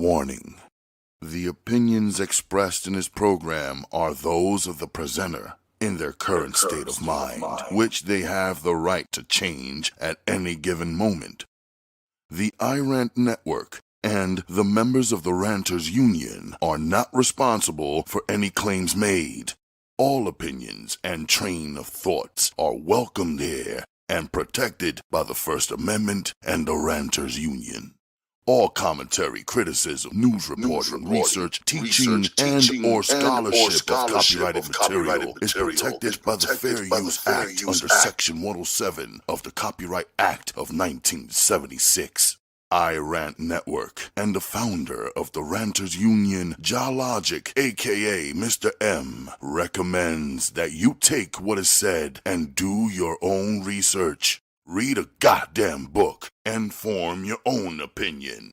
Warning. The opinions expressed in this program are those of the presenter in their current state of mind, which they have the right to change at any given moment. The iRant Network and the members of the Ranters Union are not responsible for any claims made. All opinions and train of thoughts are welcomed here and protected by the First Amendment and the Ranters Union. All commentary, criticism, news reporting, research, teaching, and/or scholarship of copyrighted material is protected by the Fair Use Act under Section 107 of the Copyright Act of 1976. iRant Network and the founder of the Ranters Union, Jalogic, aka Mr. M, recommends that you take what is said and do your own research. Read a goddamn book and form your own opinion.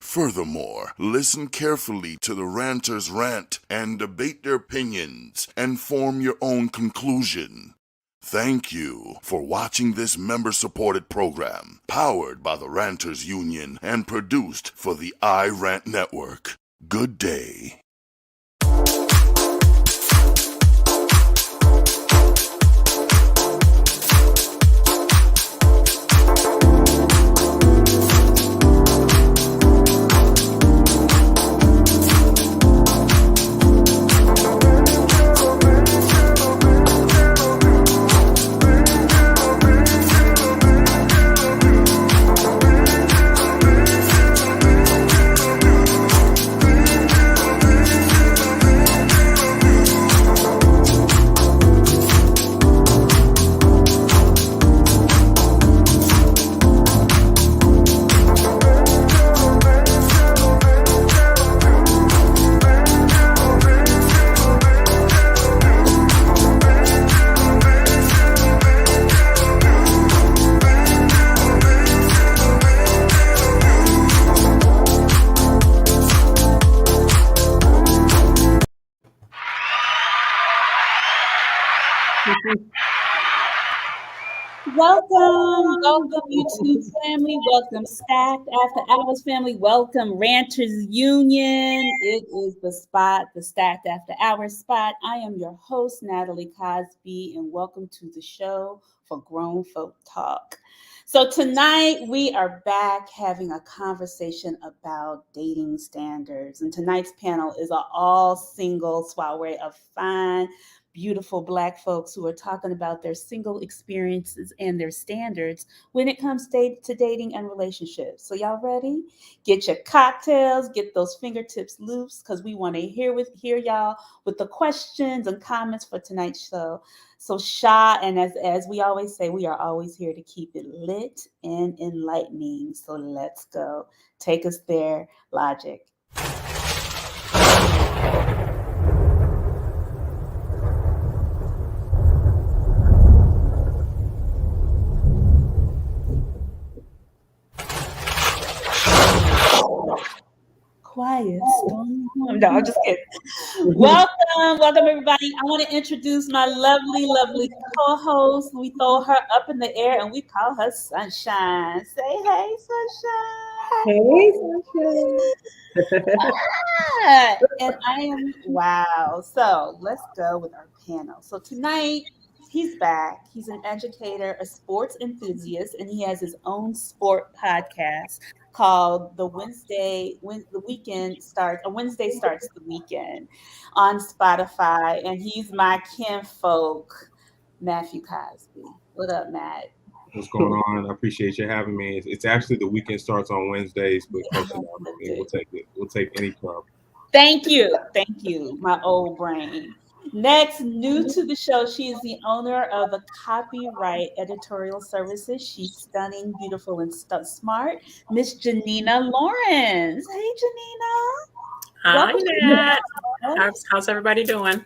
Furthermore, listen carefully to the ranters rant and debate their opinions and form your own conclusion. Thank you for watching this member-supported program, powered by the Ranters Union and produced for the iRant Network. Good day. Welcome YouTube family, welcome Stacked After Hours family, welcome Ranters Union. It is the spot, the Stacked After Hours spot. I am your host, Natalie Cosby, and welcome to the show for Grown Folk Talk. So tonight we are back having a conversation about dating standards, and tonight's panel is an all single soiree of fine, beautiful Black folks who are talking about their single experiences and their standards when it comes to dating and relationships. So y'all ready? Get your cocktails, get those fingertips loose, because we want to hear y'all with the questions and comments for tonight's show. So Sha, and as we always say, we are always here to keep it lit and enlightening. So let's go. Take us there, Logic. Quiet storm. No, I'm just kidding. Welcome everybody. I want to introduce my lovely co-host. We throw her up in the air and we call her Sunshine. Say hey, Sunshine. Hey, Sunshine. And I am wow. So let's go with our panel. So tonight he's back. He's an educator, a sports enthusiast, and he has his own sport podcast called Wednesday Starts the Weekend on Spotify. And he's my kinfolk, Matthew Cosby. What up, Matt? What's going on? I appreciate you having me. It's actually the weekend starts on Wednesdays, but we'll take it. We'll take any club. Thank you, my old brain. Next, new to the show, she is the owner of the Copyright Editorial Services. She's stunning, beautiful, and smart. Miss Janina Lawrence. Hey, Janina. Hi, Nat. How's everybody doing?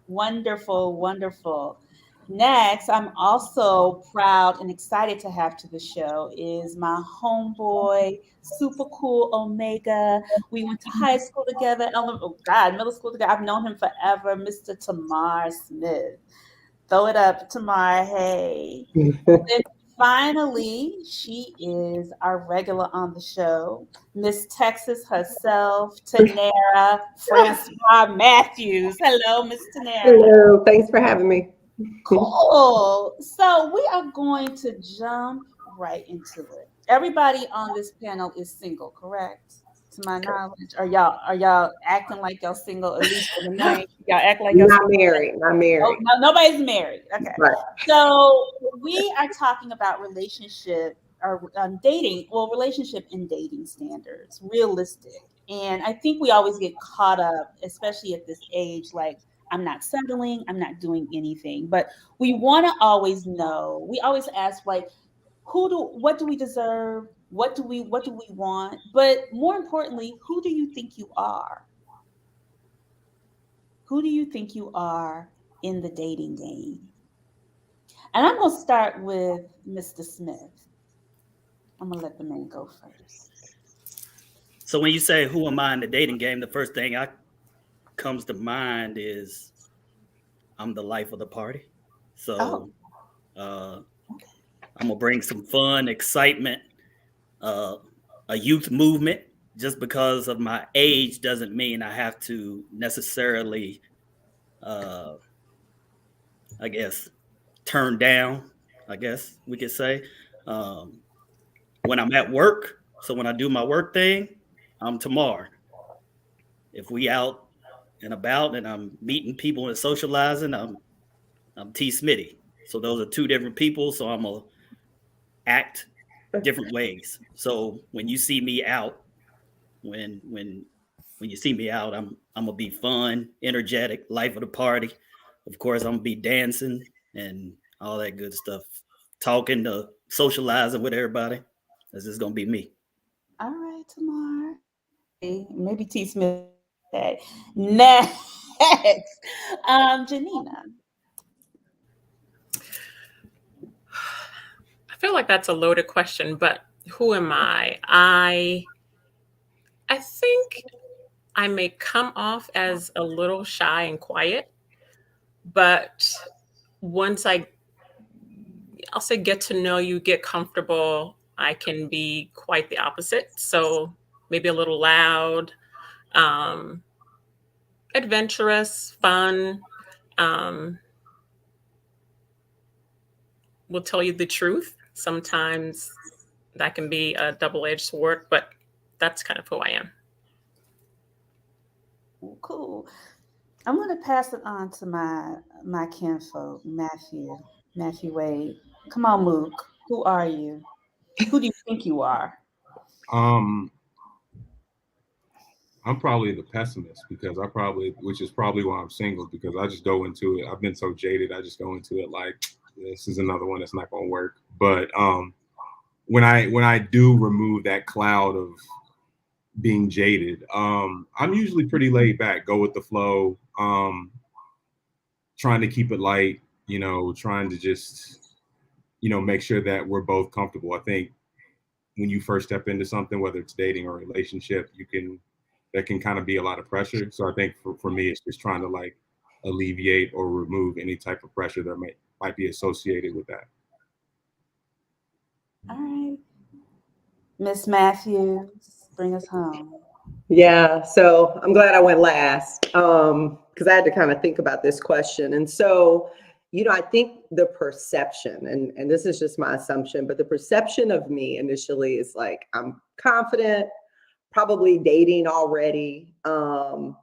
Wonderful. Next, I'm also proud and excited to have to the show is my homeboy, super cool Omega. We went to high school together, middle school together. I've known him forever, Mr. Tamar Smith. Throw it up, Tamar. Hey. finally, she is our regular on the show, Miss Texas herself, Tanera Francois Matthews. Hello, Miss Tanera. Hello, thanks for having me. Cool. So we are going to jump right into it. Everybody on this panel is single, correct? To my knowledge, are y'all acting like y'all single at least for the night? Y'all act like y'all Not single. married, not Oh, married. no, nobody's married. Okay. Right. So we are talking about relationship or dating, well, relationship and dating standards, realistic. And I think we always get caught up, especially at this age, like, I'm not settling, I'm not doing anything. But we want to always know, we always ask, like, what do we deserve? What do we want? But more importantly, who do you think you are? Who do you think you are in the dating game? And I'm going to start with Mr. Smith. I'm going to let the man go first. So when you say who am I in the dating game, the first thing I comes to mind is I'm the life of the party. So I'm gonna bring some fun, excitement, a youth movement. Just because of my age doesn't mean I have to necessarily, I guess, turn down. I guess we could say when I'm at work. So when I do my work thing, I'm Tamar. If we out and about and I'm meeting people and socializing, I'm T Smitty. So those are two different people. So I'm gonna act different ways. So when you see me out, when you see me out, I'm gonna be fun, energetic, life of the party. Of course, I'm gonna be dancing and all that good stuff, talking to socializing with everybody. That's just gonna be me. All right, Tamar. Maybe T. Smith. Next, Janina. I feel like that's a loaded question, but who am I? I think I may come off as a little shy and quiet, but once I'll say get to know you, get comfortable, I can be quite the opposite. So maybe a little loud, adventurous, fun. Um, will tell you the truth. Sometimes that can be a double-edged sword, but that's kind of who I am. Cool. I'm going to pass it on to my kinfolk, Matthew Wade. Come on, Mook. Who are you? Who do you think you are? I'm probably the pessimist because which is probably why I'm single, because I just go into it. I've been so jaded. I just go into it like this is another one that's not going to work. But when I do remove that cloud of being jaded, I'm usually pretty laid back, go with the flow, trying to keep it light, trying to just, make sure that we're both comfortable. I think when you first step into something, whether it's dating or relationship, that can kind of be a lot of pressure. So I think for me, it's just trying to like alleviate or remove any type of pressure that might be associated with that. All right. Miss Matthews, bring us home. Yeah, so I'm glad I went last because I had to kind of think about this question. And so, I think the perception, and this is just my assumption, but the perception of me initially is like I'm confident, probably dating already, true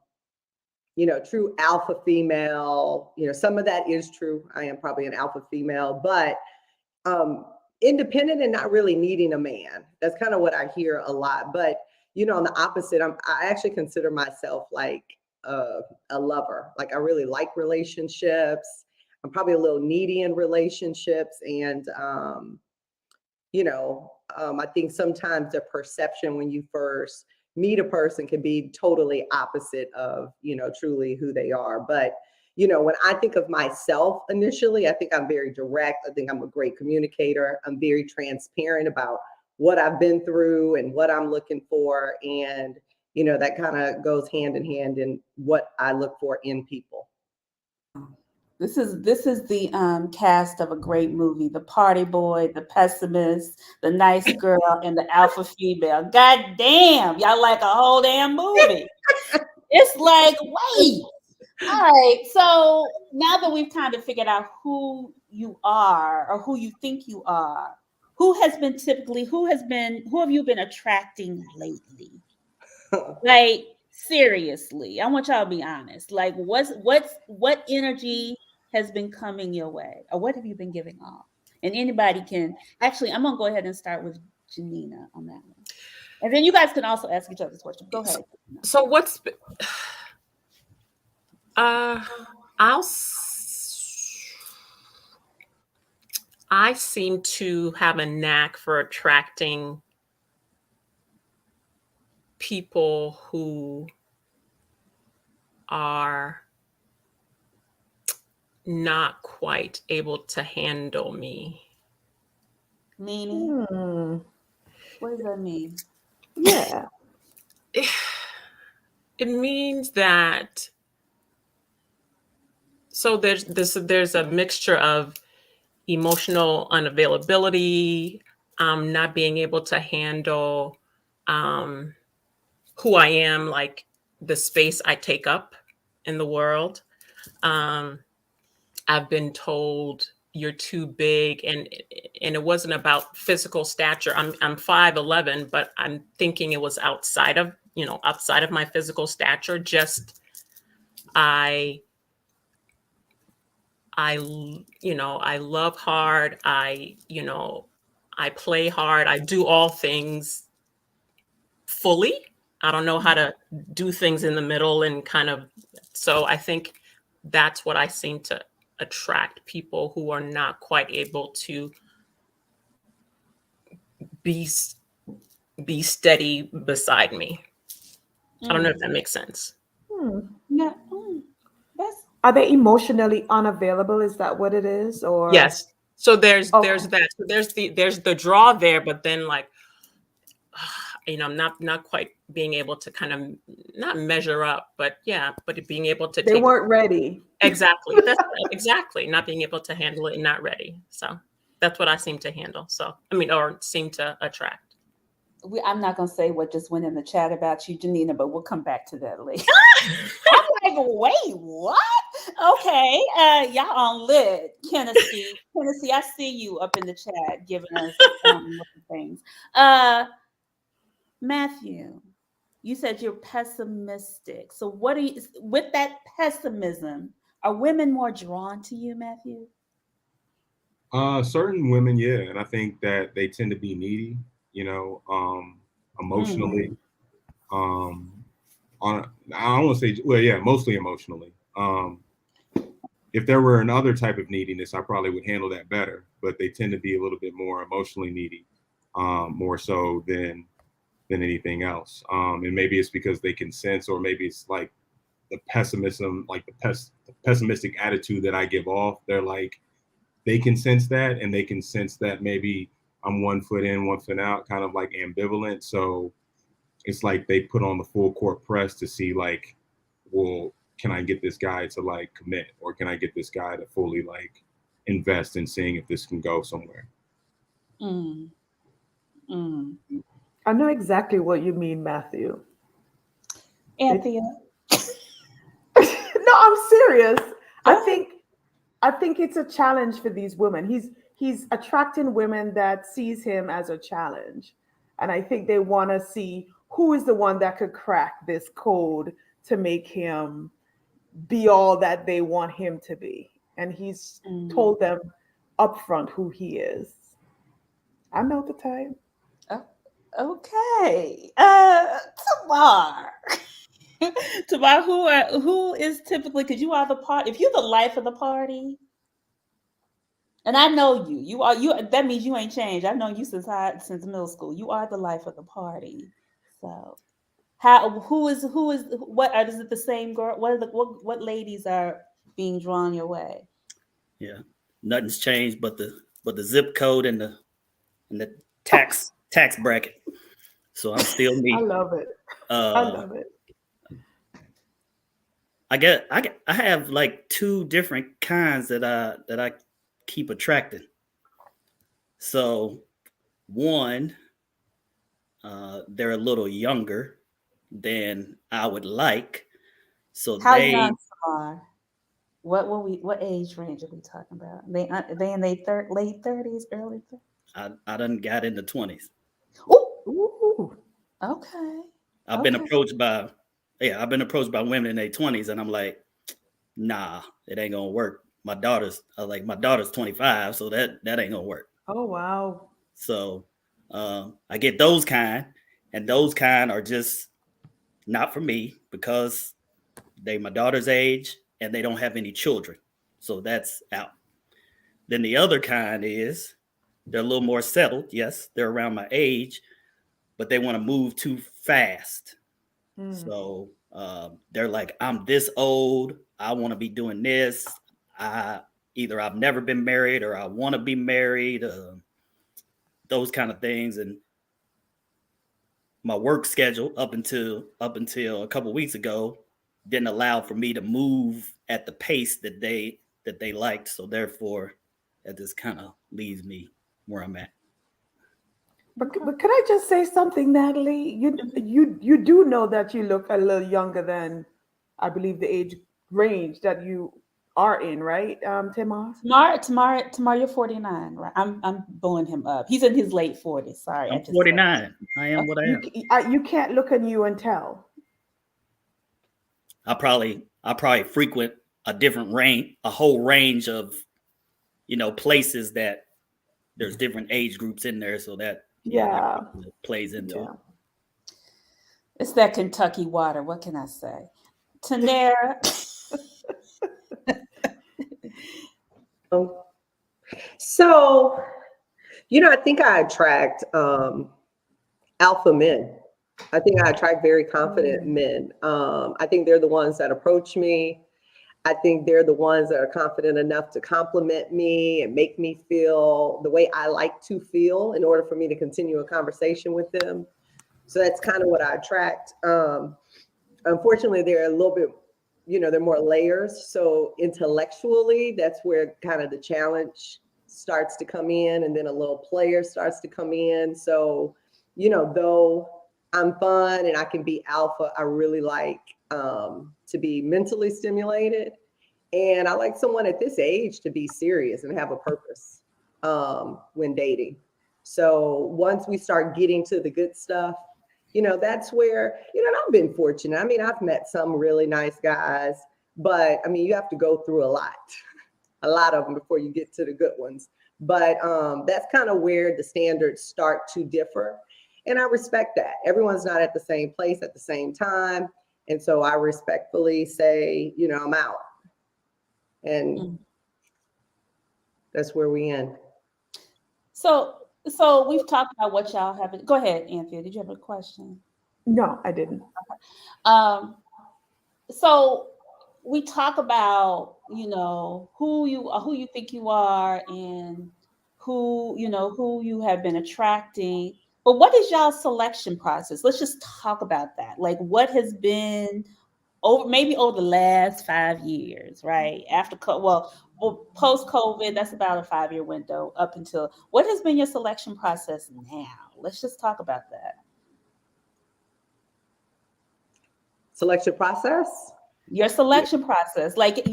alpha female. Some of that is true. I am probably an alpha female, but independent and not really needing a man. That's kind of what I hear a lot. But on the opposite, I actually consider myself like a lover. Like I really like relationships. I'm probably a little needy in relationships, and I think sometimes the perception when you first meet a person can be totally opposite of truly who they are. But when I think of myself initially, I think I'm very direct. I think I'm a great communicator. I'm very transparent about what I've been through and what I'm looking for. And, that kind of goes hand in hand in what I look for in people. This is the cast of a great movie: the party boy, the pessimist, the nice girl, and the alpha female. God damn, y'all like a whole damn movie. It's like, wait. All right. So now that we've kind of figured out who you are or who you think you are, who have you been attracting lately? Like, seriously, I want y'all to be honest. Like, what energy has been coming your way, or what have you been giving off? And anybody can actually. I'm gonna go ahead and start with Janina on that one, and then you guys can also ask each other's questions. Go ahead. So what's I seem to have a knack for attracting people who are not quite able to handle me. Meaning, what does that mean? Yeah. It means that there's a mixture of emotional unavailability, not being able to handle who I am, like the space I take up in the world. I've been told you're too big, and it wasn't about physical stature. I'm 5'11", but I'm thinking it was outside of my physical stature. Just I love hard. I play hard. I do all things fully. I don't know how to do things in the middle and kind of, so I think that's what I seem to attract, people who are not quite able to be steady beside me. I don't know if that makes sense. Yeah. Are they emotionally unavailable? Is that what it is? Or yes. So there's that. So there's the draw there, but then like, I'm not quite being able to kind of not measure up, but being able to they weren't ready. Exactly. That's exactly not being able to handle it and not ready. So that's what I seem to handle. So or seem to attract. I'm not gonna say what just went in the chat about you, Janina, but we'll come back to that later. I'm like, wait, what? Okay, y'all on lit. Tennessee, I see you up in the chat giving us things. Matthew, you said you're pessimistic. So what are you, with that pessimism, are women more drawn to you, Matthew? Certain women, yeah, and I think that they tend to be needy, emotionally. I don't want to say, mostly emotionally. If there were another type of neediness, I probably would handle that better. But they tend to be a little bit more emotionally needy, more so than anything else. And maybe it's because they can sense, or maybe it's like the pessimism, like the pessimistic attitude that I give off. They're like, they can sense that, and they can sense that maybe I'm 1 foot in, 1 foot out, kind of like ambivalent. So it's like they put on the full court press to see like, well, can I get this guy to like commit, or can I get this guy to fully like invest in seeing if this can go somewhere? I know exactly what you mean, Matthew. Anthea. No, I'm serious. I think it's a challenge for these women. He's attracting women that sees him as a challenge. And I think they want to see who is the one that could crack this code to make him be all that they want him to be. And he's told them upfront who he is. I know the type. Okay. Tamar. Tamar, who is typically, because you are the party, if you're the life of the party, and I know you are, that means you ain't changed. I've known you since middle school. You are the life of the party. So is it the same girl? What ladies are being drawn your way? Yeah, nothing's changed but the zip code and the tax bracket. So I'm still me. I love it. I love it. I have like two different kinds that I keep attracting. So one, they're a little younger than I would like. So How they young are? What age range are we talking about? They in their late 30s, early 30s? I done got in the 20s. Oh, Ooh. okay. I've been Okay. approached by I've been approached by women in their 20s, and I'm like, nah, it ain't gonna work. My daughter's 25, so that ain't gonna work. Oh wow. So I get those kind, and those kind are just not for me because they my daughter's age and they don't have any children. So that's out. Then the other kind is they're a little more settled. Yes, they're around my age, but they want to move too fast. So they're like, I'm this old. I want to be doing this. I've never been married or I want to be married. Those kind of things. And my work schedule up until a couple of weeks ago didn't allow for me to move at the pace that they liked. So therefore, that just kind of leaves me where I'm at. But could I just say something, Natalie? You do know that you look a little younger than, I believe, the age range that you are in, right, Tamar? Tomorrow, you're 49, right? I'm blowing him up. He's in his late 40s. Sorry, I I'm just 49. I am what I am. You can't look at you and tell. I probably frequent a different range, a whole range of, places that there's different age groups in there. So that plays into it. It's that Kentucky water. What can I say? Tanera. So, I think I attract alpha men. I think I attract very confident men. I think they're the ones that approach me. I think they're the ones that are confident enough to compliment me and make me feel the way I like to feel in order for me to continue a conversation with them. So that's kind of what I attract. Unfortunately, they're a little bit, they're more layers. So intellectually, that's where kind of the challenge starts to come in, and then a little player starts to come in. So, though I'm fun and I can be alpha, I really like to be mentally stimulated. And I like someone at this age to be serious and have a purpose when dating. So once we start getting to the good stuff, that's where, and I've been fortunate. I mean, I've met some really nice guys, but I mean, you have to go through a lot of them before you get to the good ones. But that's kind of where the standards start to differ. And I respect that. Everyone's not at the same place at the same time. And so I respectfully say, I'm out. And that's where we end. So we've talked about what y'all have. Go ahead, Anthea. Did you have a question? No, I didn't. So we talk about, who you think you are and who you have been attracting. But what is y'all's selection process? Let's just talk about that. Like, what has been over the last 5 years, right? After post COVID, that's about a 5-year window up until. What has been your selection process now? Let's just talk about that. Selection process? Your selection process, like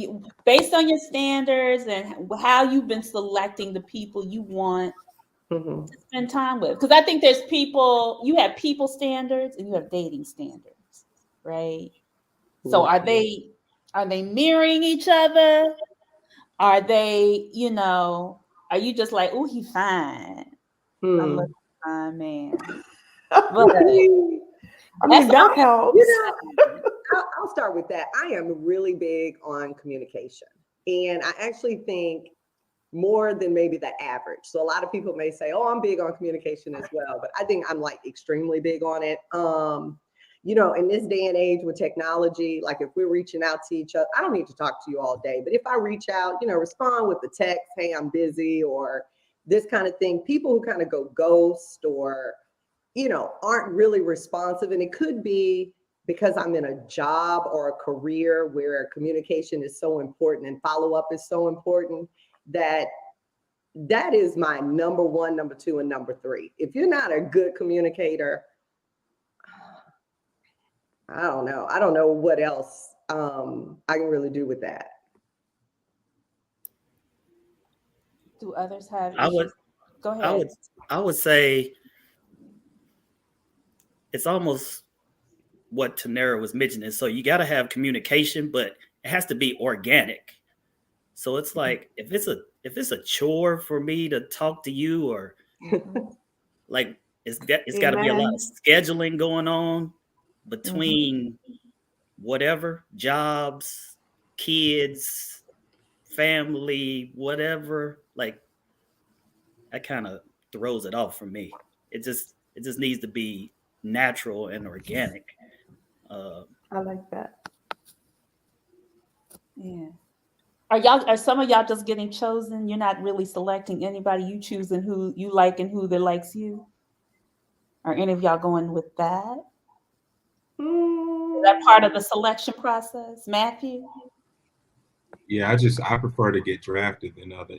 based on your standards and how you've been selecting the people you want to spend time with. Because I think there's you have people standards and you have dating standards, right? So are they mirroring each other? Are they, are you just like, oh, he fine. I'm looking fine, man. But I mean, that helps. I'll start with that. I am really big on communication. And I actually think more than maybe the average. So a lot of people may say, oh, I'm big on communication as well. But I think I'm like extremely big on it. In this day and age with technology, like if we're reaching out to each other, I don't need to talk to you all day. But if I reach out, respond with the text, hey, I'm busy, or this kind of thing. People who kind of go ghost or, aren't really responsive. And it could be because I'm in a job or a career where communication is so important and follow-up is so important, that is my number one, number two, and number three. If you're not a good communicator, I don't know. I don't know what else I can really do with that. Do others have I would, issues? Go ahead. I would say it's almost what Tanera was mentioning. So you got to have communication, but it has to be organic. So it's like if it's a chore for me to talk to you, or like it's got to be a lot of scheduling going on between whatever, jobs, kids, family, whatever. Like that kind of throws it off for me. It just needs to be natural and organic. I like that. Yeah. Are some of y'all just getting chosen? You're not really selecting anybody. You choosing who you like and who that likes you? Are any of y'all going with that? Is that part of the selection process, Matthew? Yeah, I prefer to get drafted than other.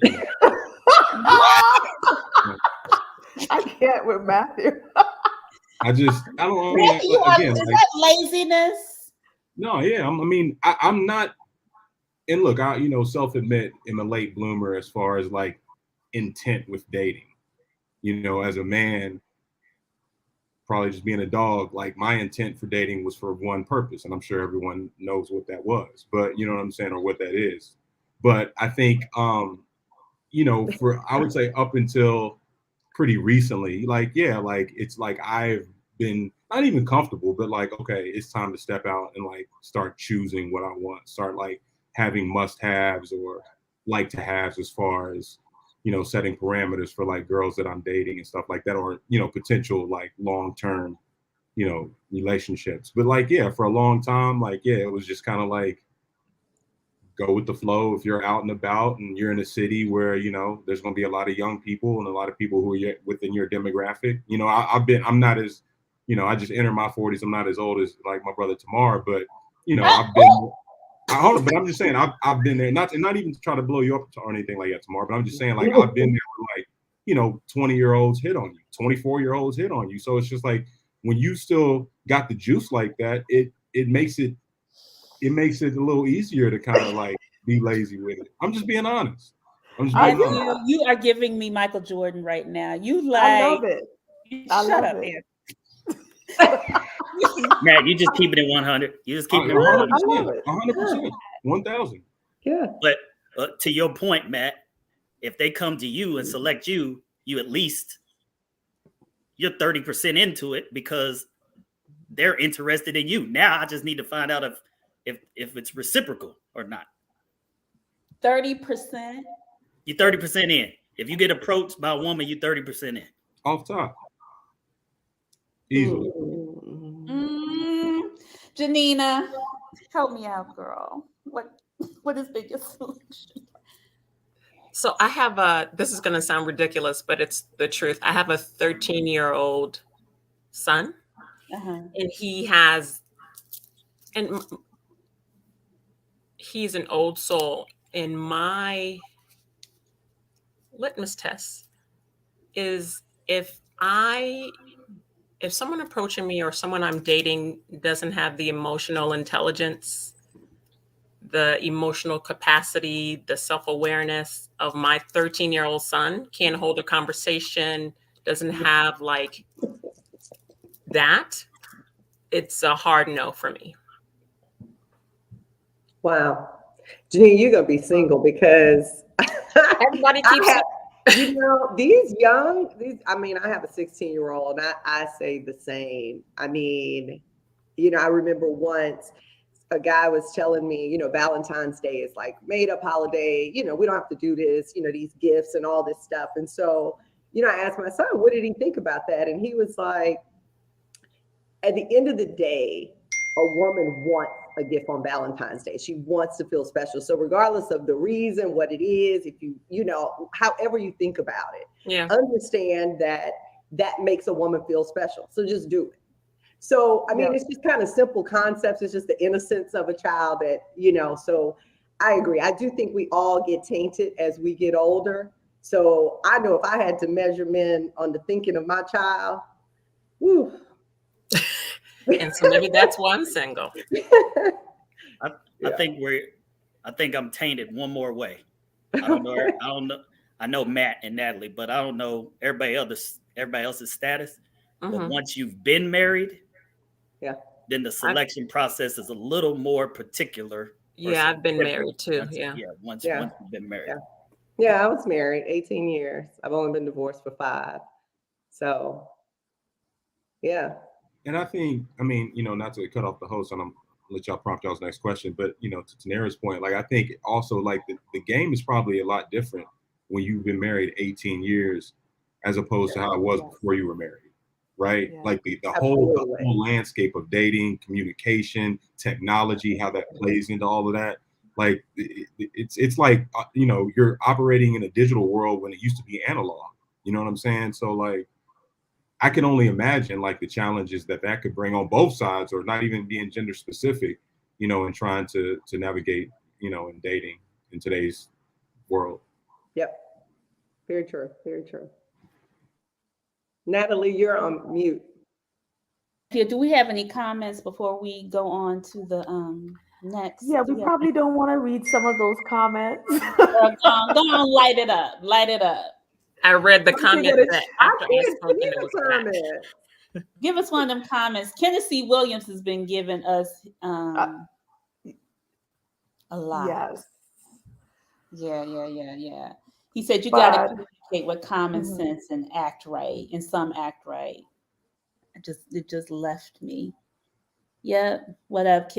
I can't with Matthew. I don't know. Matthew, Again, is like, that laziness? no, yeah. I'm not. And look, I self-admit I'm a late bloomer as far as like intent with dating. As a man, probably just being a dog, like my intent for dating was for one purpose, and I'm sure everyone knows what that was. But you know what I'm saying, or what that is. But I think, I would say up until pretty recently, like, yeah, like it's like I've been not even comfortable, but like, okay, it's time to step out and like start choosing what I want, start like having must-haves or like to haves as far as setting parameters for like girls that I'm dating and stuff like that, or potential like long-term relationships. But like, yeah, for a long time, like, yeah, it was just kind of like go with the flow. If you're out and about and you're in a city where there's going to be a lot of young people and a lot of people who are within your demographic, I'm not as I just entered my 40s. I'm not as old as like my brother Tamar, but I've been but I'm just saying I've been there, not even to try to blow you up or anything like that, Tamar, but I'm just saying like I've been there where like 20-year-olds hit on you, 24-year-olds hit on you. So it's just like when you still got the juice like that, it makes it a little easier to kind of like be lazy with it. I'm just being honest. You are giving me Michael Jordan right now. I love it. Shut up, man. Matt, you just keeping it 100. You just keeping it 100%. 100%. 1,000. Yeah. But to your point, Matt, if they come to you and select you, you're 30% into it because they're interested in you. Now I just need to find out if it's reciprocal or not. 30%. You're 30% in. If you get approached by a woman, you're 30% in. Off top. Easily. Janina, help me out, girl. What is the biggest solution? So I have this is going to sound ridiculous, but it's the truth. I have a 13-year-old son, and he's an old soul. And my litmus test is if someone approaching me or someone I'm dating doesn't have the emotional intelligence, the emotional capacity, the self-awareness of my 13-year-old son, can't hold a conversation, doesn't have like that, it's a hard no for me. Wow. Janine, you're going to be single because everybody keeps I have a 16-year-old and I say the same. I remember once a guy was telling me, Valentine's Day is like made up holiday. We don't have to do this, these gifts and all this stuff. And so, I asked my son, what did he think about that? And he was like, at the end of the day, a woman wants a gift on Valentine's Day. She wants to feel special. So regardless of the reason, what it is, if however you think about it, understand that makes a woman feel special. So just do it. So, I mean, it's just kind of simple concepts. It's just the innocence of a child that, so I agree. I do think we all get tainted as we get older. So I know if I had to measure men on the thinking of my child, whew. And so maybe that's why I'm single. I think I'm tainted one more way. I don't know. I know Matt and Natalie, but I don't know everybody else's status. Mm-hmm. But once you've been married, then the selection process is a little more particular. Yeah, I've been married too. Once you've been married. Yeah, I was married 18 years. I've only been divorced for 5. So, yeah. And I think, not to cut off the host, and I'm let y'all prompt y'all's next question, but to Tanera's point, like I think also like the game is probably a lot different when you've been married 18 years as opposed to how it was before you were married, right? Yeah. Like the whole landscape of dating, communication, technology, how that plays into all of that. Like it's like you're operating in a digital world when it used to be analog. You know what I'm saying? So like I can only imagine like the challenges that could bring on both sides, or not even being gender specific, and trying to navigate, in dating in today's world. Yep. Very true. Very true. Natalie, you're on mute. Yeah. Do we have any comments before we go on to the next? Yeah, we probably don't want to read some of those comments. Go on, light it up. Light it up. I read the comment that after I spoke, it was give us one of them comments. Tennessee Williams has been giving us a lot. Yes. Yeah. He said you got to communicate with common sense and act right, and some act right. It just left me. Yeah. What up,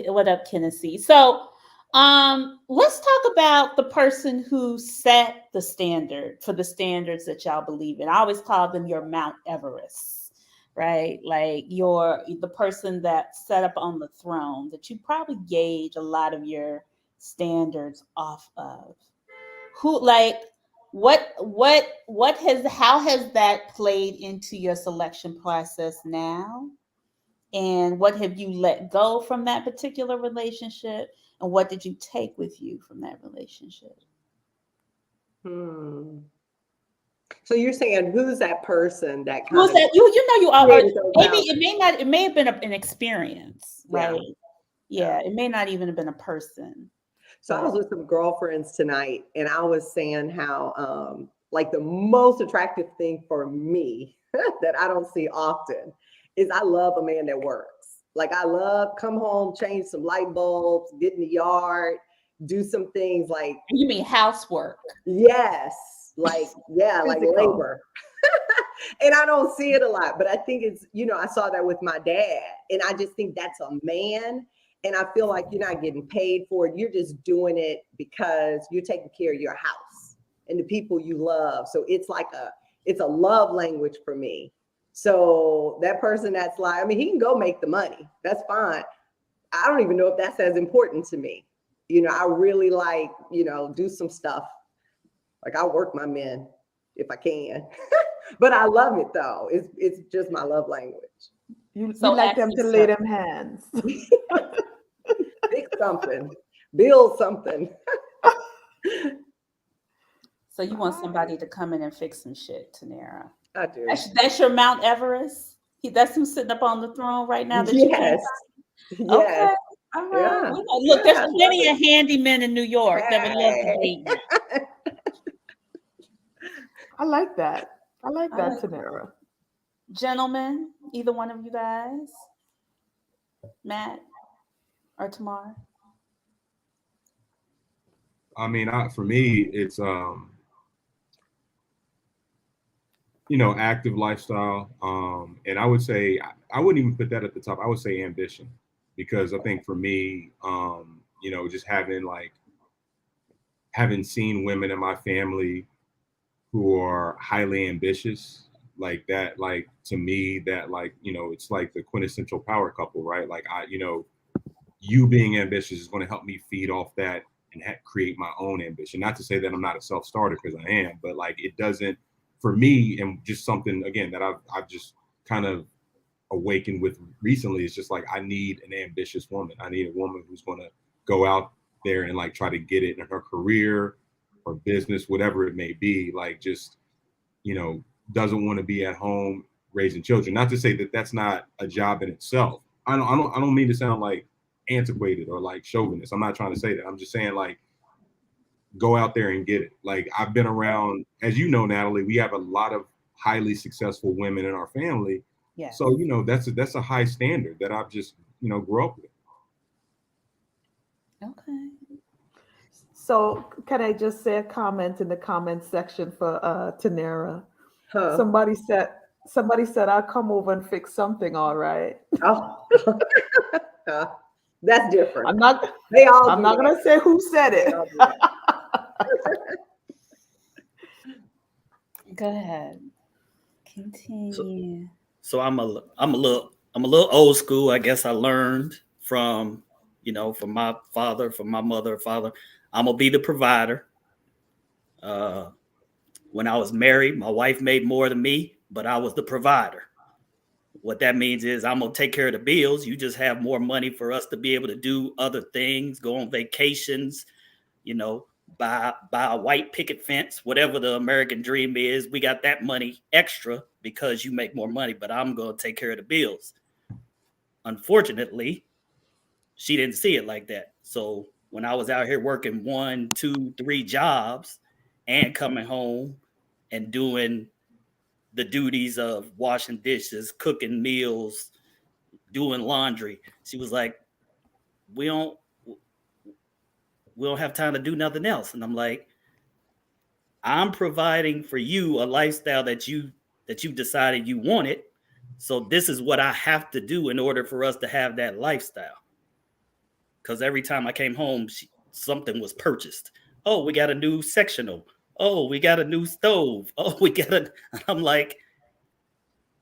Tennessee? So let's talk about the person who set the standard for the standards that y'all believe in. I always call them your Mount Everest, right? Like the person that set up on the throne that you probably gauge a lot of your standards off of. How has that played into your selection process now? And what have you let go from that particular relationship? And what did you take with you from that relationship? So you're saying who's that person that who's that? You are. Maybe it may have been an experience, right? Yeah, it may not even have been a person. So I was with some girlfriends tonight, and I was saying how like the most attractive thing for me that I don't see often is I love a man that works. Like I love come home, change some light bulbs, get in the yard, do some things like. You mean housework? Yes, like like labor. And I don't see it a lot, but I think it's I saw that with my dad, and I just think that's a man. And I feel like you're not getting paid for it. You're just doing it because you're taking care of your house and the people you love. So it's like it's a love language for me. So that person that's like, he can go make the money. That's fine. I don't even know if that's as important to me. I really like, do some stuff. Like I work my men if I can, but I love it though. It's just my love language. You like them to lay them hands. Fix something, build something. So you want somebody to come in and fix some shit, Tanera. I do. That's your Mount Everest? That's who's sitting up on the throne right now? Yes. Okay. All right. Yeah. Look, there's plenty of handymen in New York that would love to date you. I like that. Tanera. Gentlemen, either one of you guys, Matt or Tamar? For me, it's active lifestyle. And I would say I wouldn't even put that at the top. I would say ambition, because I think for me, just having seen women in my family who are highly ambitious, like that, like to me, that it's like the quintessential power couple, right? Like you being ambitious is going to help me feed off that and create my own ambition. Not to say that I'm not a self-starter, because I am, but like it doesn't, for me, and just something again that I've just kind of awakened with recently is just like, I need an ambitious woman. I need a woman who's going to go out there and like try to get it in her career or business, whatever it may be. Like, just, you know, doesn't want to be at home raising children. Not to say that that's not a job in itself. I don't mean to sound like antiquated or like chauvinist. I'm not trying to say that. I'm just saying, like, go out there and get it. Like, I've been around, as you know, Natalie, we have a lot of highly successful women in our family. Yeah. So, you know, that's a high standard that I've just, you know, grew up with. Okay. So can I just say a comment in the comment section for Tanera? Huh. Somebody said I'll come over and fix something, all right. Oh. That's different. I'm not I'm not gonna say who said it. Go ahead. Continue. So I'm a little old school. I guess I learned from, you know, from my father, from my mother, father. I'm gonna be the provider. When I was married, my wife made more than me, but I was the provider. What that means is I'm gonna take care of the bills. You just have more money for us to be able to do other things, go on vacations, you know, buy a white picket fence, whatever the American dream is. We got that money extra because you make more money, but I'm gonna take care of the bills. Unfortunately, she didn't see it like that. So when I was out here working 1, 2, 3 jobs and coming home and doing the duties of washing dishes, cooking meals, doing laundry, she was like, we don't have time to do nothing else. And I'm like, I'm providing for you a lifestyle that you decided you wanted. So this is what I have to do in order for us to have that lifestyle. Because every time I came home, something was purchased. Oh, we got a new sectional. Oh, we got a new stove. Oh, I'm like,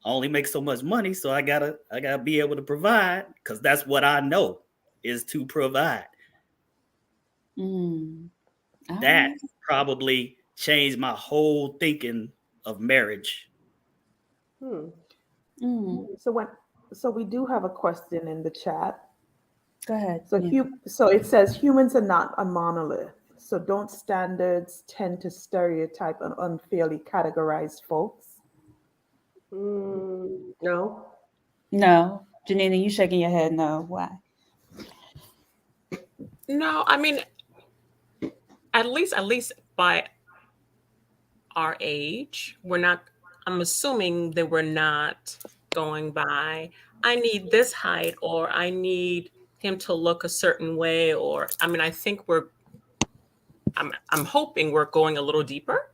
I only make so much money, so I gotta be able to provide, because that's what I know is to provide. That probably changed my whole thinking of marriage. So we do have a question in the chat. Go ahead. So it says humans are not a monolith. So don't standards tend to stereotype and unfairly categorize folks? No. No. Janina, you shaking your head no. Why? No, I mean, at least by our age, I'm assuming that we're not going by, I need this height, or I need him to look a certain way, or, I mean, I think I'm hoping we're going a little deeper,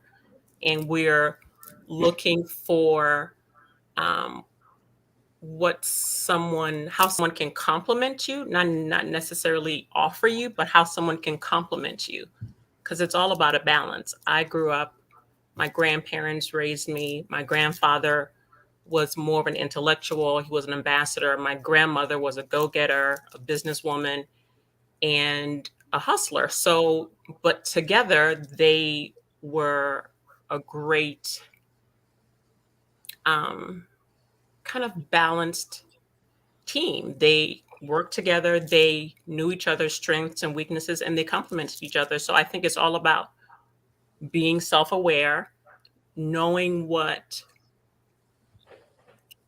and we're looking for how someone can compliment you, not necessarily offer you, but how someone can compliment you, because it's all about a balance. I grew up, my grandparents raised me. My grandfather was more of an intellectual. He was an ambassador. My grandmother was a go-getter, a businesswoman, and a hustler. So, but together they were a great kind of balanced team. They worked together. They knew each other's strengths and weaknesses, and they complemented each other. So I think it's all about being self-aware, knowing what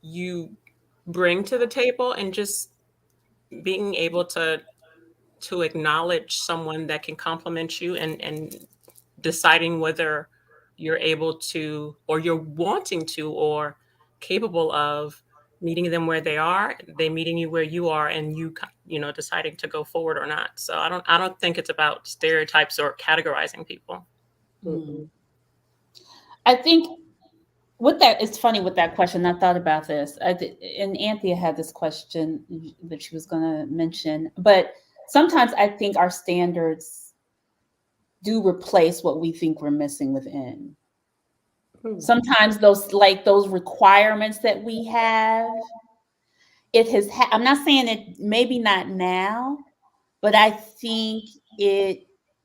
you bring to the table, and just being able to acknowledge someone that can compliment you, and deciding whether you're able to, or you're wanting to, or capable of meeting them where they are, they meeting you where you are, and you deciding to go forward or not. So I don't think it's about stereotypes or categorizing people. I think with that, it's funny with that question. I thought about this, and Anthea had this question that she was going to mention, but sometimes I think our standards do replace what we think we're missing within. Sometimes those requirements that we have, I'm not saying it, maybe not now, but I think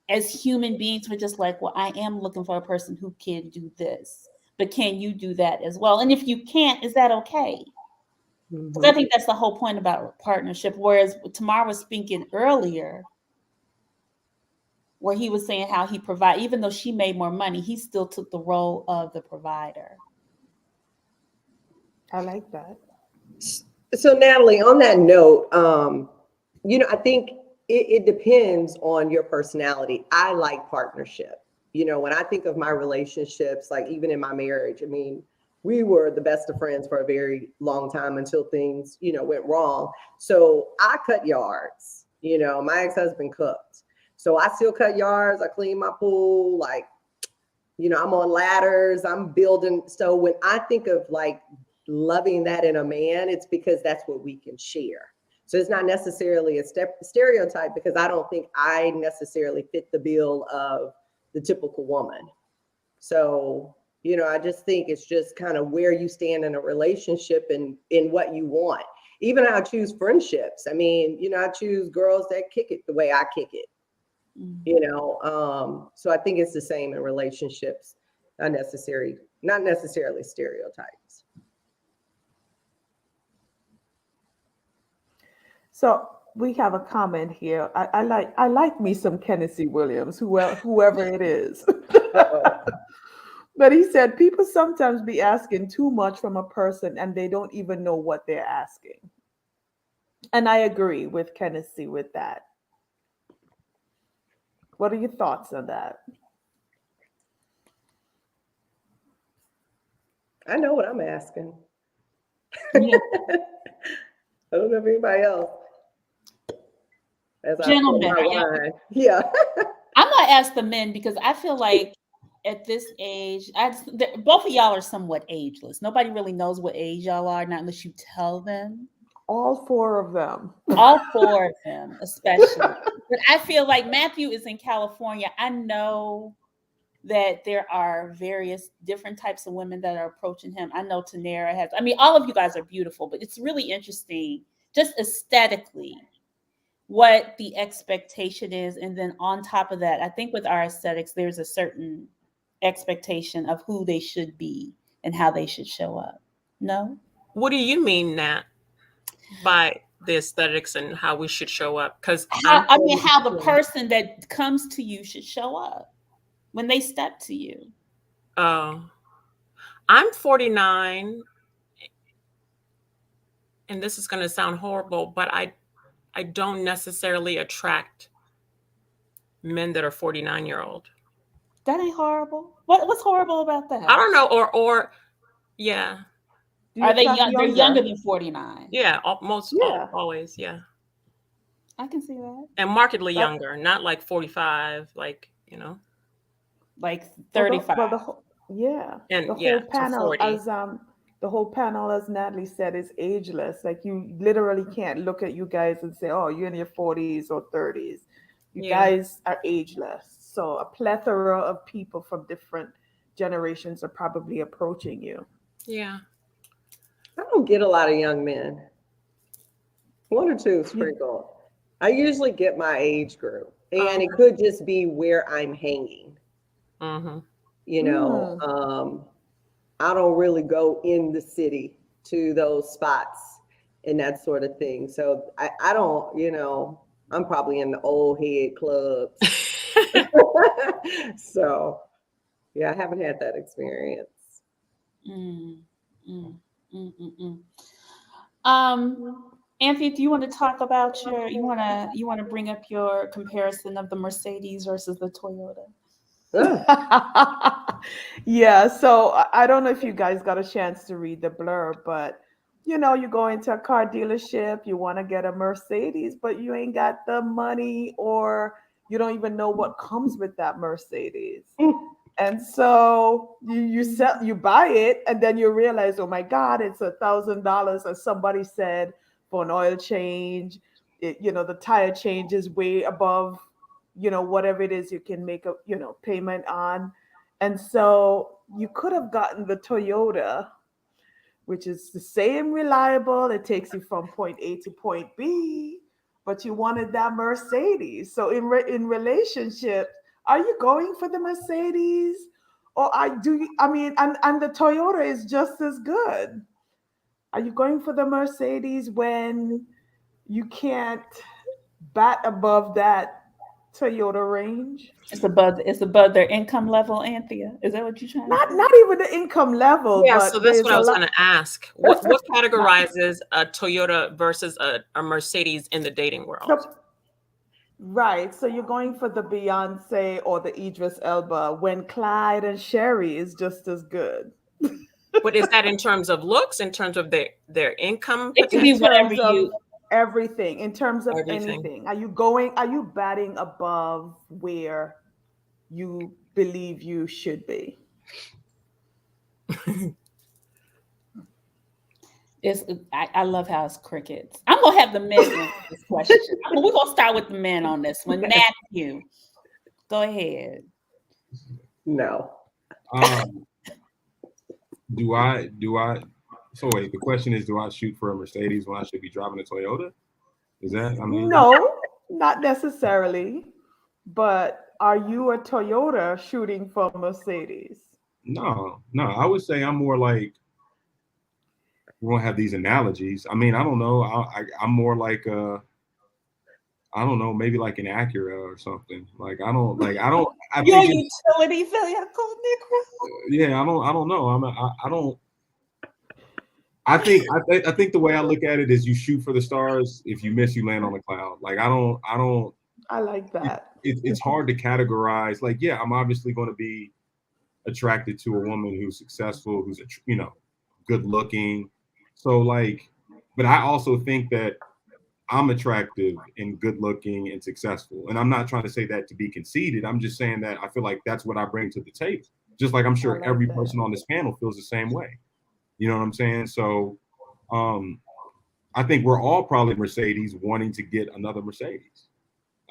as human beings, we're just like, well, I am looking for a person who can do this, but can you do that as well? And if you can't, is that okay? Because I think that's the whole point about partnership. Whereas Tamar was speaking earlier, where he was saying how he provide, even though she made more money, he still took the role of the provider. I like that. So Natalie, on that note, I think it depends on your personality. I like partnership. When I think of my relationships, like even in my marriage, I mean, we were the best of friends for a very long time until things, went wrong. So I cut yards. My ex-husband cooked. So I still cut yards. I clean my pool. Like, I'm on ladders. I'm building. So when I think of like loving that in a man, it's because that's what we can share. So it's not necessarily a stereotype, because I don't think I necessarily fit the bill of the typical woman. So, I just think it's just kind of where you stand in a relationship and in what you want. Even I choose friendships. I mean, I choose girls that kick it the way I kick it. So I think it's the same in relationships, not necessarily stereotypes. So we have a comment here. I like me some Tennessee Williams, whoever it is. But he said people sometimes be asking too much from a person and they don't even know what they're asking. And I agree with Tennessee with that. What are your thoughts on that? I know what I'm asking. Yeah. I don't know if anybody else. As Gentlemen, I pour my wine. Yeah. I'm gonna ask the men, because I feel like at this age, both of y'all are somewhat ageless. Nobody really knows what age y'all are, not unless you tell them. All four of them. All four of them, especially. But I feel like Matthew is in California. I know that there are various different types of women that are approaching him. I know Tanera has. I mean, all of you guys are beautiful, but it's really interesting, just aesthetically, what the expectation is. And then on top of that, I think with our aesthetics, there's a certain expectation of who they should be and how they should show up. No? What do you mean, Nat, by the aesthetics and how we should show up? Because how the person that comes to you should show up when they step to you. Oh, I'm 49, and this is going to sound horrible, but I don't necessarily attract men that are 49-year-old. That ain't horrible. What's horrible about that? I don't know. Or yeah. Are they young? They're younger than 49. Yeah, always. Yeah. I can see that. And markedly younger, not like 45, like, like 35. And the whole panel, the whole panel, as Natalie said, is ageless. Like, you literally can't look at you guys and say, oh, you're in your 40s or 30s. You guys are ageless. So a plethora of people from different generations are probably approaching you. Yeah. I don't get a lot of young men. One or two sprinkled. I usually get my age group, and it could just be where I'm hanging. Mm-hmm. I don't really go in the city to those spots and that sort of thing. So I don't, I'm probably in the old head clubs. So yeah, I haven't had that experience. Anthony, do you want to talk about you want to bring up your comparison of the Mercedes versus the Toyota? Yeah, so I don't know if you guys got a chance to read the blurb, but you go into a car dealership, you want to get a Mercedes, but you ain't got the money, or you don't even know what comes with that Mercedes. And so you buy it, and then you realize, oh my God, it's $1,000, as somebody said, for an oil change. The tire change is way above, whatever it is you can make a, payment on. And so you could have gotten the Toyota, which is the same reliable. It takes you from point A to point B, but you wanted that Mercedes. So in relationship, are you going for the Mercedes, or and the Toyota is just as good? Are you going for the Mercedes when you can't bat above that Toyota range? It's above their income level, Anthea. Is that what you're trying to say? Not even the income level, Yeah, but so that's there's what I a was lot. going to ask. What categorizes a Toyota versus a Mercedes in the dating world? So, right. So you're going for the Beyonce or the Idris Elba when Clyde and Sherry is just as good. But is that in terms of looks, in terms of their income It could be potential? whatever In terms you. of everything, in terms of Everything. anything. Are you batting above where you believe you should be? I love how it's crickets. I'm gonna have the men answer this question. We're gonna start with the men on this one. Matthew, go ahead. No. Do I? So wait, the question is, do I shoot for a Mercedes when I should be driving a Toyota? Is that? I mean, No, not necessarily. But are you a Toyota shooting for Mercedes? no. I would say I'm more like, we won't have these analogies. I mean, I don't know. I'm more like I don't know, maybe like an Acura or something. Like I don't. I You're a think utility vehicle, Negro. yeah. I don't know. I don't. I think the way I look at it is you shoot for the stars. If you miss, you land on the cloud. Like I don't. I like that. It's hard to categorize. Like, yeah, I'm obviously going to be attracted to a woman who's successful, who's good looking. So like, but I also think that I'm attractive and good looking and successful. And I'm not trying to say that to be conceited. I'm just saying that I feel like that's what I bring to the table. Just like I'm sure like every that. person on this panel feels the same way. You know what I'm saying? So I think we're all probably Mercedes wanting to get another Mercedes.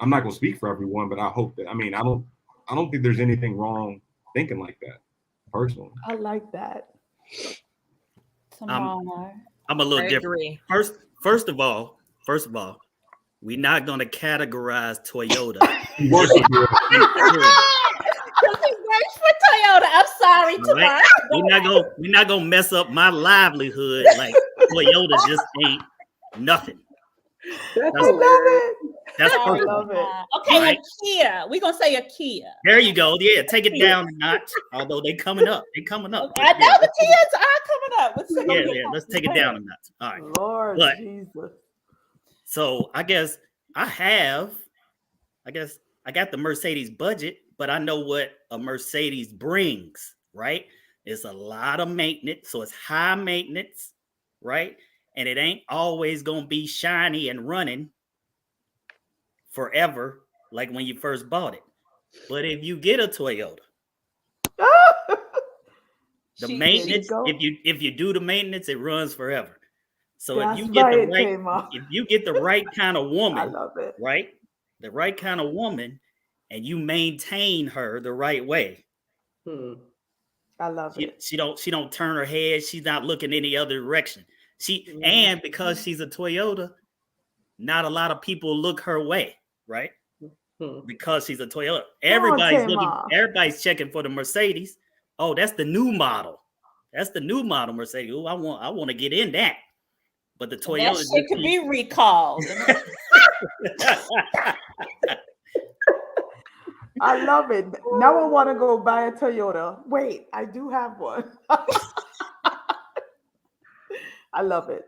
I'm not going to speak for everyone, but I hope that, I mean, I don't think there's anything wrong thinking like that, personally. I like that. Tamar. I'm a little I different. agree. First of all, we're not going to categorize Toyota. He works with you. Because he works for Toyota. I'm sorry, Tamar. Right? We're not gonna mess up my livelihood like Toyota just ain't nothing. That's I love it. That's Sorry, perfect. love it. Okay, Right. a Kia. We're gonna say a Kia. There you go. Yeah, take it down a notch. Although they coming up. They coming up. I know the Kias are coming up. Let's take it down a notch. All right. Lord But- Jesus. So I guess I got the Mercedes budget, but I know what a Mercedes brings, right? It's a lot of maintenance, so it's high maintenance, right? And it ain't always gonna be shiny and running forever like when you first bought it. But if you get a Toyota, the maintenance, if you do the maintenance, it runs forever. So That's if you get right, the right, Tamar. if you get the right kind of I woman, love it. right? The right kind of woman, and you maintain her the right way. I love it. She don't turn her head. She's not looking any other direction. And because she's a Toyota, not a lot of people look her way, right? Because she's a Toyota. Everybody's checking for the Mercedes. Oh, that's the new model. That's the new model Mercedes. Oh, I want to get in that. But the Toyota That shit could be recalled. I love it. Now I want to go buy a Toyota. Wait, I do have one. I love it.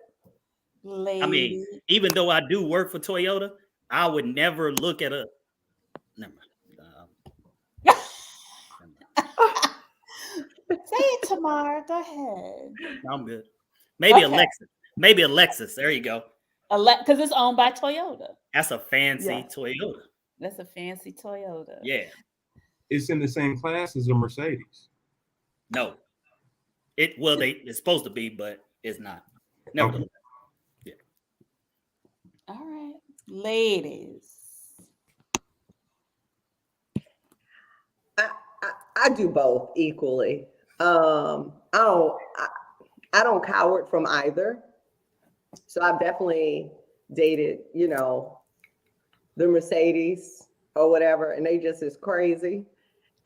Lady. I mean, even though I do work for Toyota, I would never look at a. Never mind. Say it, Tamara. Go ahead. I'm good. Maybe Okay. Alexis. Maybe a Lexus. There you go. Because it's owned by Toyota. That's a fancy Yeah. Toyota. That's a fancy Toyota. Yeah. It's in the same class as a Mercedes. No. It's supposed to be, but it's not. Nevertheless. Yeah. All right. Ladies. I do both equally. I don't coward from either. So I've definitely dated, the Mercedes or whatever, and they just as crazy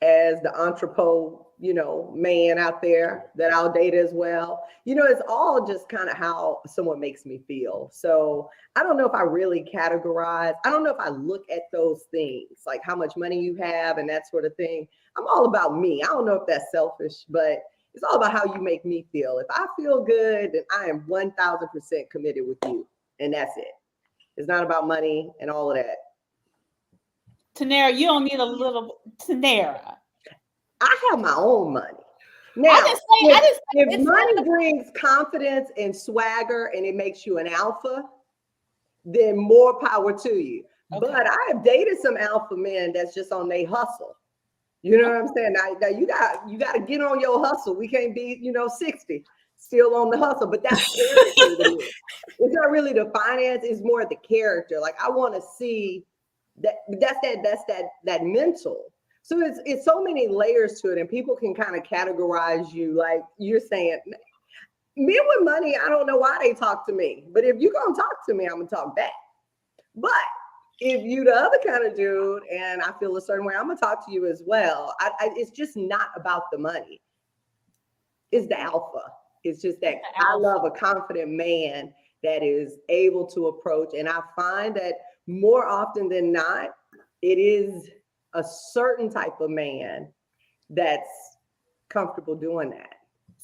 as the entrepot man out there that I'll date as well. It's all just kind of how someone makes me feel. So I don't know if I really categorize. I don't know if I look at those things, like how much money you have and that sort of thing. I'm all about me. I don't know if that's selfish, but it's all about how you make me feel. If I feel good, then I am 1000% committed with you. And that's it. It's not about money and all of that. Tanera, you don't need a little Tanera. I have my own money. Now, if money brings confidence and swagger and it makes you an alpha, then more power to you. Okay. But I have dated some alpha men that's just on their hustle. You know what I'm saying? Now you got to get on your hustle. We can't be, 60 still on the hustle, but that's character to me. It's not really the finance, it's more the character. Like I want to see that's that mental. So it's so many layers to it, and people can kind of categorize you like you're saying. Men with money, I don't know why they talk to me, but if you're gonna talk to me, I'm gonna talk back. But if you the other kind of dude, and I feel a certain way, I'm gonna talk to you as well. It's just not about the money. It's the alpha. It's just that I love a confident man that is able to approach, and I find that more often than not, it is a certain type of man that's comfortable doing that.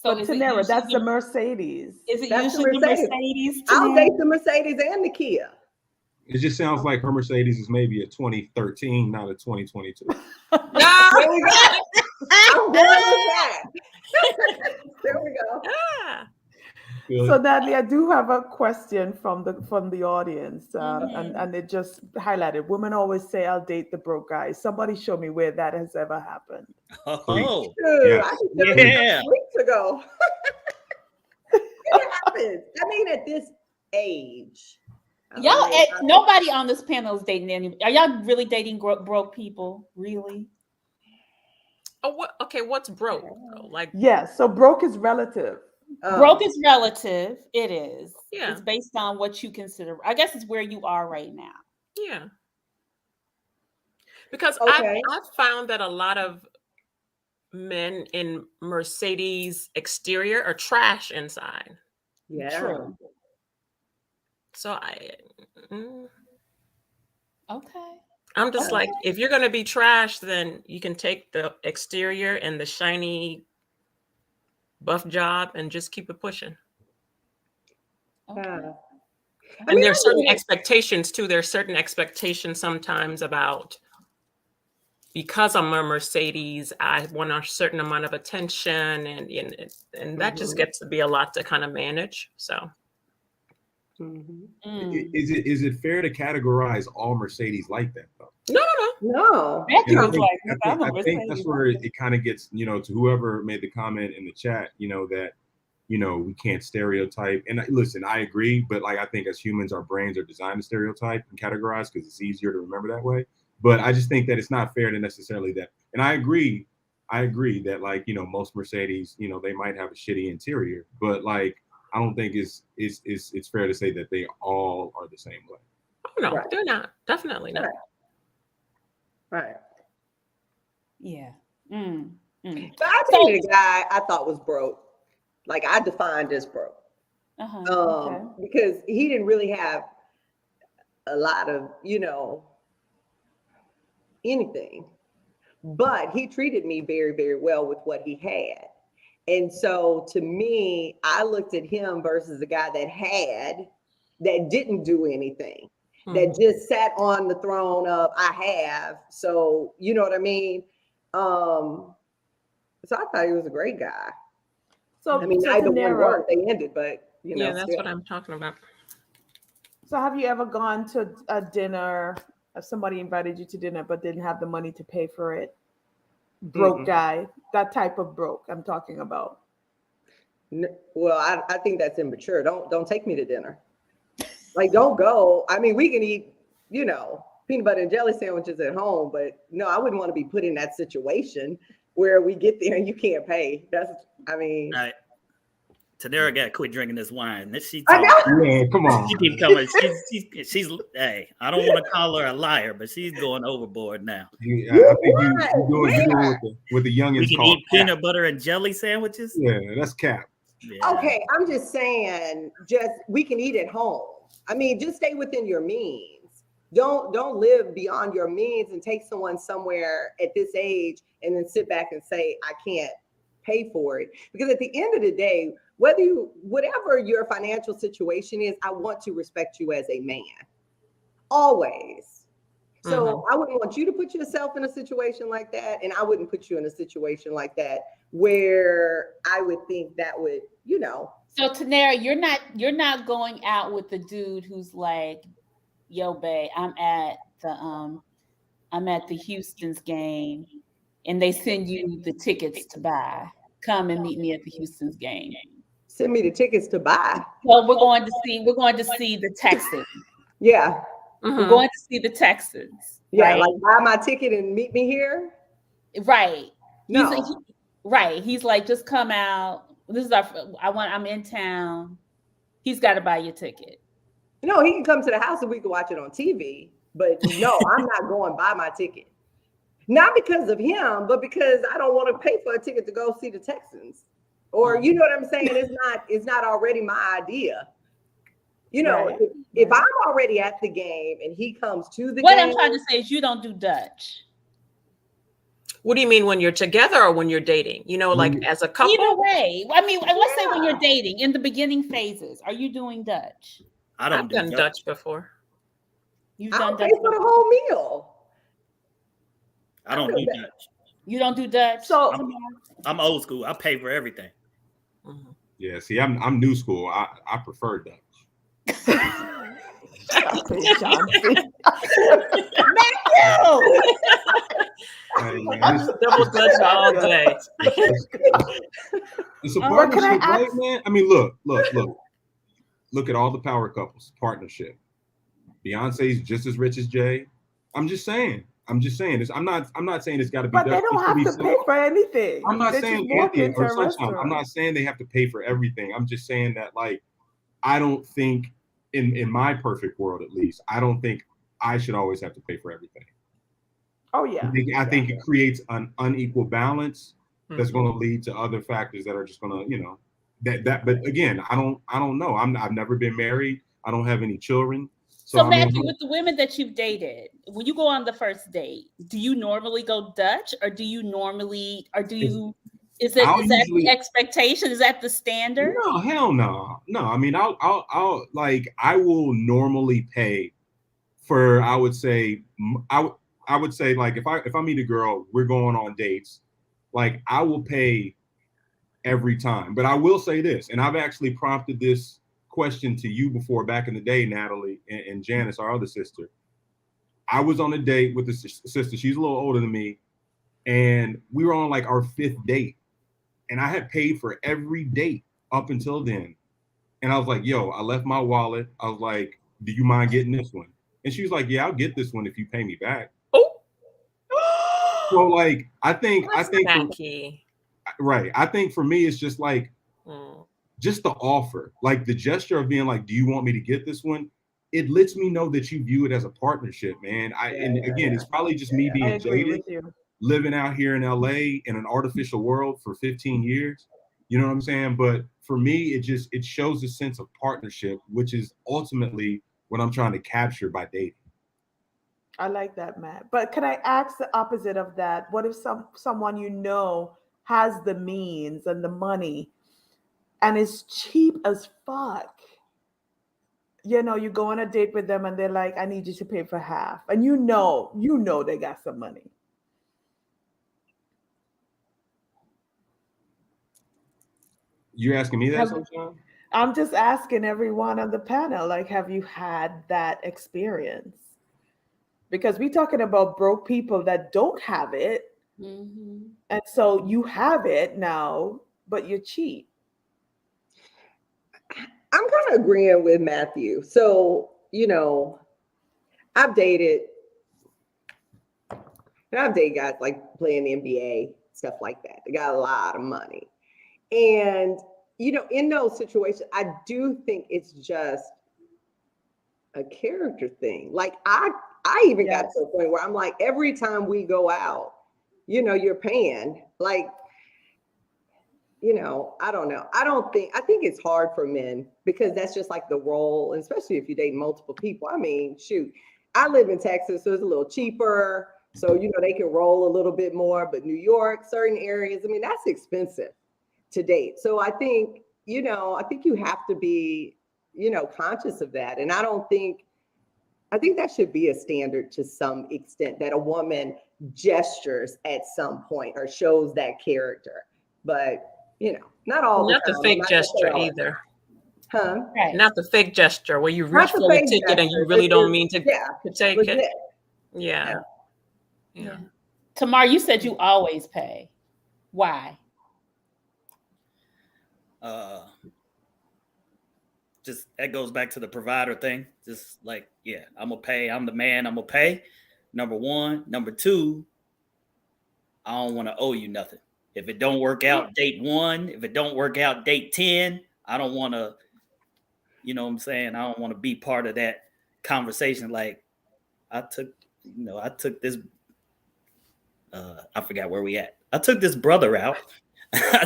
So Tanera, that's the Mercedes. Is it usually the Mercedes? I'll date the Mercedes and the Kia. It just sounds like her Mercedes is maybe a 2013, not a 2022. There we go. I'm going with that. There we go. So Natalie, I do have a question from the audience, and it just highlighted. Women always say, "I'll date the broke guy." Somebody show me where that has ever happened. Oh, yeah. Weeks ago. It happens. I mean, at this age. Nobody on this panel is dating any. Are y'all really dating broke people? Really? Oh, okay. What's broke? Like, so broke is relative. Broke is relative. It is. Yeah. It's based on what you consider. I guess it's where you are right now. Yeah. Because I've found that a lot of men in Mercedes exterior are trash inside. Yeah. True. So okay. I'm just like, if you're going to be trash, then you can take the exterior and the shiny buff job and just keep it pushing. Okay. And there's certain expectations too. There's certain expectations sometimes about, because I'm a Mercedes, I want a certain amount of attention, and that just gets to be a lot to kind of manage. So. Is it fair to categorize all Mercedes like that though? No. I think that's where it kind of gets, to whoever made the comment in the chat, that, we can't stereotype. And listen, I agree, but like I think as humans, our brains are designed to stereotype and categorize because it's easier to remember that way. But I just think that it's not fair to necessarily that. And I agree that like, most Mercedes, they might have a shitty interior, but like I don't think it's fair to say that they all are the same way. Oh, no, they're not. Definitely not. Right. Yeah. But I dated a guy I thought was broke. Like I defined as broke. Because he didn't really have a lot of, anything. But he treated me very, very well with what he had. And so to me, I looked at him versus a guy that didn't do anything, that just sat on the throne of I have. So, you know what I mean? So I thought he was a great guy. So I mean, neither one worked, they ended, but yeah, that's what I'm talking about. So have you ever gone to a dinner, if somebody invited you to dinner but didn't have the money to pay for it? Broke guy, that type of broke I'm talking about. Well, I think that's immature. Don't take me to dinner. Like, don't go. I mean, we can eat, peanut butter and jelly sandwiches at home, but no, I wouldn't want to be put in that situation where we get there and you can't pay. Right. Tanera got to quit drinking this wine. She I talking. know. Yeah, come on. She keep coming. She's. Hey, I don't want to call her a liar, but she's going overboard now. I think you Where? doing with the We youngins can called eat cap. peanut butter and jelly sandwiches. Yeah, that's cap. Yeah. Okay, I'm just saying, just we can eat at home. I mean, just stay within your means. Don't live beyond your means and take someone somewhere at this age and then sit back and say, I can't pay for it. Because at the end of the day, whatever your financial situation is, I want to respect you as a man. Always. So I wouldn't want you to put yourself in a situation like that. And I wouldn't put you in a situation like that where I would think that would, So Tanera, you're not going out with the dude who's like, yo, babe, I'm at the Houston's game, and they send you the tickets to buy. Come and meet me at the Houston's game. send me the tickets to buy. So we're going to see the Texans. Yeah. We're going to see the Texans. Yeah. Right? Like buy my ticket and meet me here. Right. No. Right. He's like, just come out. I'm in town. He's got to buy your ticket. No, he can come to the house and we can watch it on TV. But no, I'm not going to buy my ticket. Not because of him, but because I don't want to pay for a ticket to go see the Texans. Or you know what I'm saying? It's not already my idea. Right. If I'm already at the game and he comes to the What game. I'm trying to say is you don't do Dutch. What do you mean when you're together or when you're dating? Like as a couple? Either way. I mean, let's say when you're dating in the beginning phases, are you doing Dutch? I've done Dutch before. You've I'll done pay Dutch for the before? whole meal. I don't do Dutch. You don't do Dutch? So I'm old school. I pay for everything. Mhm. Yeah, see, I'm new school. I prefer Dutch. Hey, man, Double Dutch all day. it's a Well, can I partnership, right, ask- man? I mean, look at all the power couples. Partnership. Beyonce's just as rich as Jay. I'm just saying. I'm not saying it's got to be. But they Dutch. don't It could be have to pay simple. for anything. I'm not They saying just walk Anthony into or a Sunshine. restaurant. I'm not saying they have to pay for everything. I'm just saying that, like, I don't think in my perfect world, at least, I don't think I should always have to pay for everything. Oh yeah. I think it creates an unequal balance that's Mhm. going to lead to other factors that are just going to, that. But again, I don't know. I've never been married. I don't have any children. So I mean, Matthew, with the women that you've dated, when you go on the first date, do you normally go Dutch, or is that the expectation? Is that the standard? No, hell no. No, I mean, I'll like, I will normally pay for, I would say like, if I meet a girl, we're going on dates, like, I will pay every time. But I will say this, and I've actually prompted this question to you before back in the day, Natalie and Janice, our other sister. I was on a date with this sister. She's a little older than me, and we were on like our 5th date, and I had paid for every date up until then. And I was like, yo, I left my wallet. I was like, do you mind getting this one? And she was like, yeah, I'll get this one if you pay me back. Oh, So like, I think tacky. right. I think for me, it's just like, Mm. just the offer, like the gesture of being like, do you want me to get this one? It lets me know that you view it as a partnership, man. It's probably just me I being agree jaded, with you. living out here in LA in an artificial world for 15 years. You know what I'm saying? But for me, it shows a sense of partnership, which is ultimately what I'm trying to capture by dating. I like that, Matt. But can I ask the opposite of that? What if someone has the means and the money and is cheap as fuck? You go on a date with them and they're like, I need you to pay for half. And you know they got some money. You're asking me that, Sunshine? I'm just asking everyone on the panel, like, have you had that experience? Because we're talking about broke people that don't have it. Mm-hmm. And so you have it now, but you're cheap. I'm kind of agreeing with Matthew. So, I've dated guys like playing the NBA, stuff like that. They got a lot of money. And in those situations, I do think it's just a character thing. Like I even got to a point where I'm like, every time we go out, you're paying. Like, I don't know. I think it's hard for men because that's just like the role, and especially if you date multiple people. I mean, shoot, I live in Texas, so it's a little cheaper. So, they can roll a little bit more, but New York, certain areas, I mean, that's expensive to date. So I think, I think you have to be, conscious of that. And I think that should be a standard to some extent, that a woman gestures at some point or shows that character. But, not all the Not time. the fake gesture either. Huh? Right. Not the fake gesture where you reach for the ticket gesture, and you really don't mean to take legit. it. Yeah. Tamar, you said you always pay. Why? Just that goes back to the provider thing. Just like, I'm gonna pay. I'm the man. I'm gonna pay. Number one. Number two, I don't want to owe you nothing. If it don't work out date 1, if it don't work out date 10, I don't want to, you know what I'm saying? I don't want to be part of that conversation. Like I took this, I forgot where we at. I took this brother out. I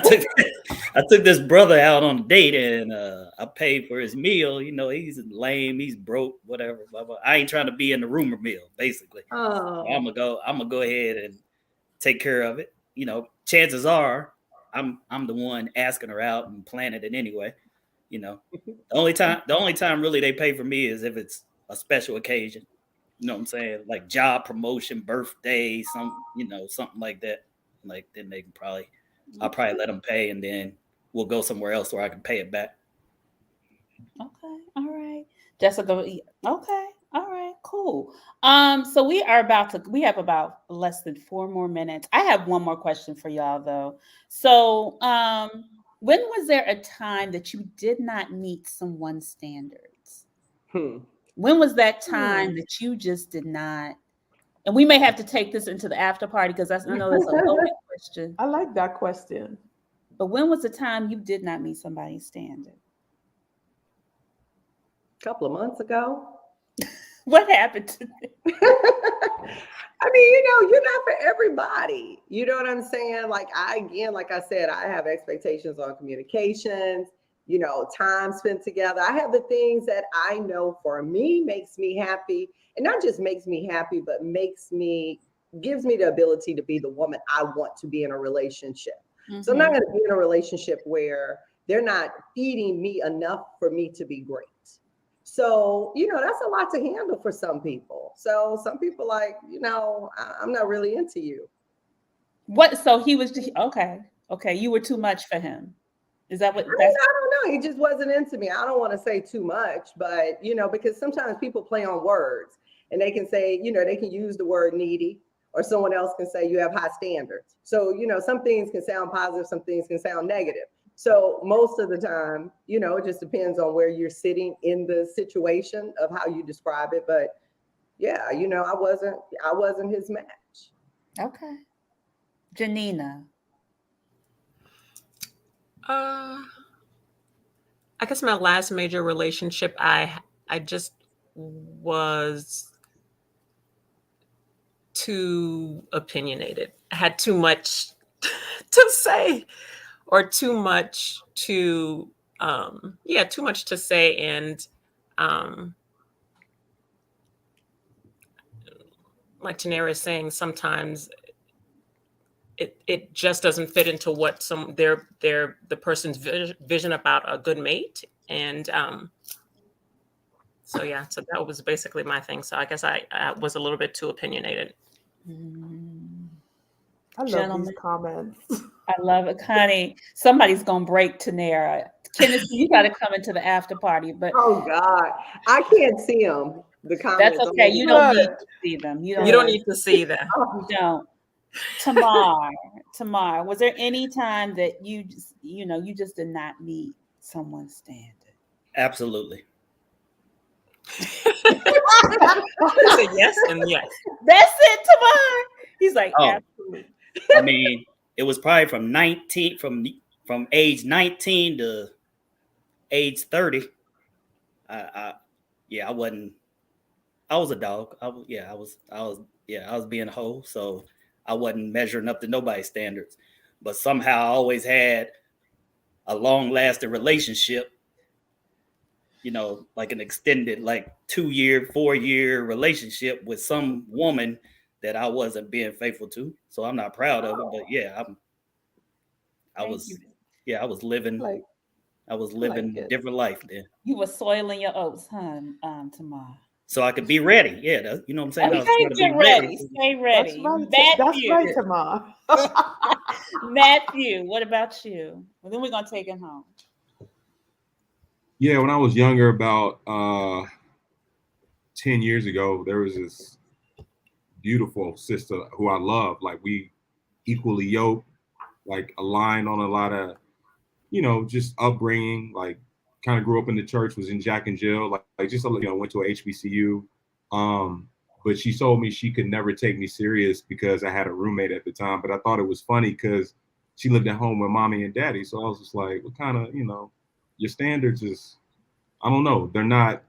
took this brother out on a date and I paid for his meal. He's lame, he's broke, whatever. Blah, blah. I ain't trying to be in the rumor mill, basically. Oh. So I'm gonna go ahead and take care of it. Chances are I'm the one asking her out and planning it anyway. The only time really they pay for me is if it's a special occasion. You know what I'm saying? Like job promotion, birthday, something like that. Like then they can I'll probably let them pay and then we'll go somewhere else where I can pay it back. Okay. All right. Jessica. Okay. All right. Cool. So we have about less than 4 more minutes. I have one more question for y'all though. So, when was there a time that you did not meet someone's standards? When was that time that you just did not? And we may have to take this into the after party because I know that's a loaded question. I like that question. But when was the time you did not meet somebody's standard? A couple of months ago. What happened to me? I mean, you're not for everybody. You know what I'm saying? Like I said, I have expectations on communications, time spent together. I have the things that I know for me makes me happy. And not just makes me happy, but gives me the ability to be the woman I want to be in a relationship. Mm-hmm. So I'm not going to be in a relationship where they're not feeding me enough for me to be great. So, that's a lot to handle for some people. So some people like, I'm not really into you. What? So he was just, okay. You were too much for him. Is that what? I don't know. He just wasn't into me. I don't want to say too much, but, because sometimes people play on words and they can say, they can use the word needy or someone else can say you have high standards. So, some things can sound positive, some things can sound negative. So most of the time, it just depends on where you're sitting in the situation of how you describe it. But yeah, I wasn't his match. Okay. Janina. I guess my last major relationship, I just was too opinionated. I had too much to say. Or too much to say. And like Tanera is saying, sometimes it just doesn't fit into what the person's vision about a good mate. And so that was basically my thing. So I guess I was a little bit too opinionated. I love these comments. I love it, honey. Somebody's gonna break Tanera. Kenneth, you got to come into the after party. But oh God, I can't see them. The comments. That's okay. You don't need to see them. You don't need to see them. You don't. Tamar, was there any time that you just did not meet someone's standard? Absolutely. Yes and yes. That's it, Tamar. He's like, absolutely. I mean, it was probably from from age 19 to age 30, I was a dog. I was being a hoe. So I wasn't measuring up to nobody's standards, but somehow I always had a long lasting relationship, like an extended, like 2-year, 4-year relationship with some woman that I wasn't being faithful to. So I'm not proud of it, but yeah, I was living Like, it. different life then. You were soiling your oats, huh, Tamar? So I could be ready. Yeah, you know what I'm saying? I was Okay, trying to get be ready. Stay ready. That's right, Tamar. Matthew, what about you? Well, then we're gonna take him home. Yeah, when I was younger, about 10 years ago, there was this beautiful sister who I love. Like, we equally yoked, like aligned on a lot of, just upbringing. Like, kind of grew up in the church, was in Jack and Jill, like just went to a HBCU. But she told me she could never take me serious because I had a roommate at the time. But I thought it was funny because she lived at home with mommy and daddy. So I was just like, what kind of, your standards is, I don't know. They're not,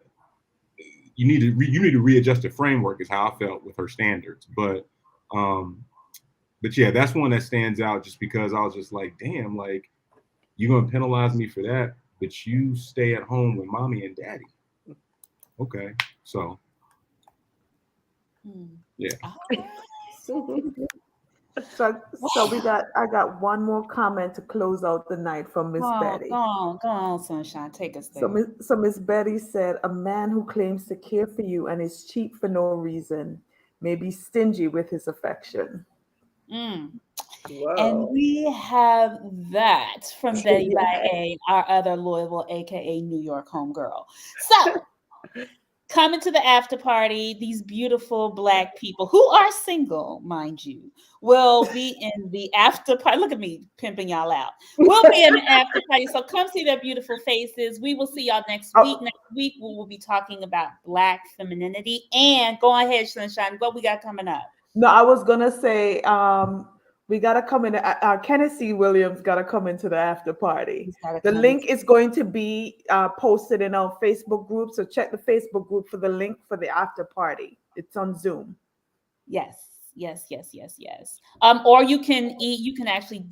you need to readjust the framework is how I felt with her standards. But yeah, that's one that stands out just because I was just like, damn, like, you're going to penalize me for that, but you stay at home with mommy and daddy. Okay. So, yeah. So I got one more comment to close out the night from Miss Betty. Go on, Sunshine. Take us there. So Miss Betty said, a man who claims to care for you and is cheap for no reason may be stingy with his affection. And we have that from Betty by A, our other Louisville, aka New York homegirl. So coming to the after party, these beautiful Black people who are single, mind you, will be in the after party. Look at me pimping y'all out. We'll be in the after party. So come see their beautiful faces. We will see y'all next week. Next week, we will be talking about Black femininity. And go ahead, Sunshine. What we got coming up? No, I was going to say, we got to come in. Kenneth C. Williams got to come into the after party. The link is going to be posted in our Facebook group. So check the Facebook group for the link for the after party. It's on Zoom. Yes. Or you can actually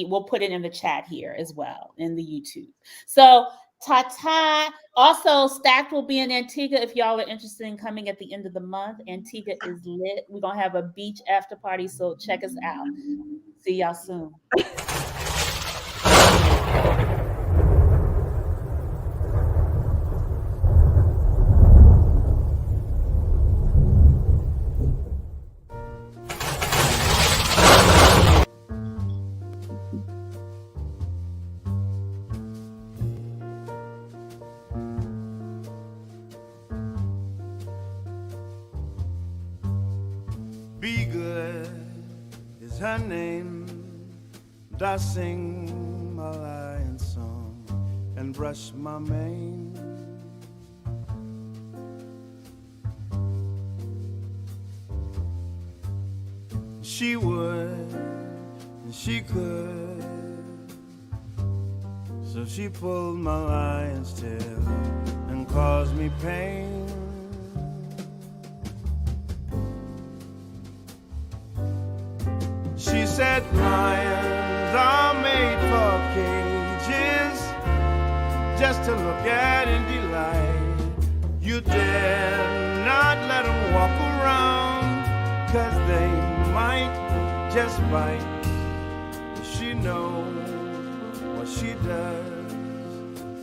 we'll put it in the chat here as well in the YouTube. So ta-ta. Also, Stacked will be in Antigua if y'all are interested in coming at the end of the month. Antigua is lit. We're going to have a beach after party, so check us out. See y'all soon. Be good is her name. I sing my lion song and brush my mane. She would, and she could. So she pulled my lion's tail and caused me pain. She said lions are made for cages, just to look at and delight. You dare not let them walk around, 'cause they might just bite. She knows what she does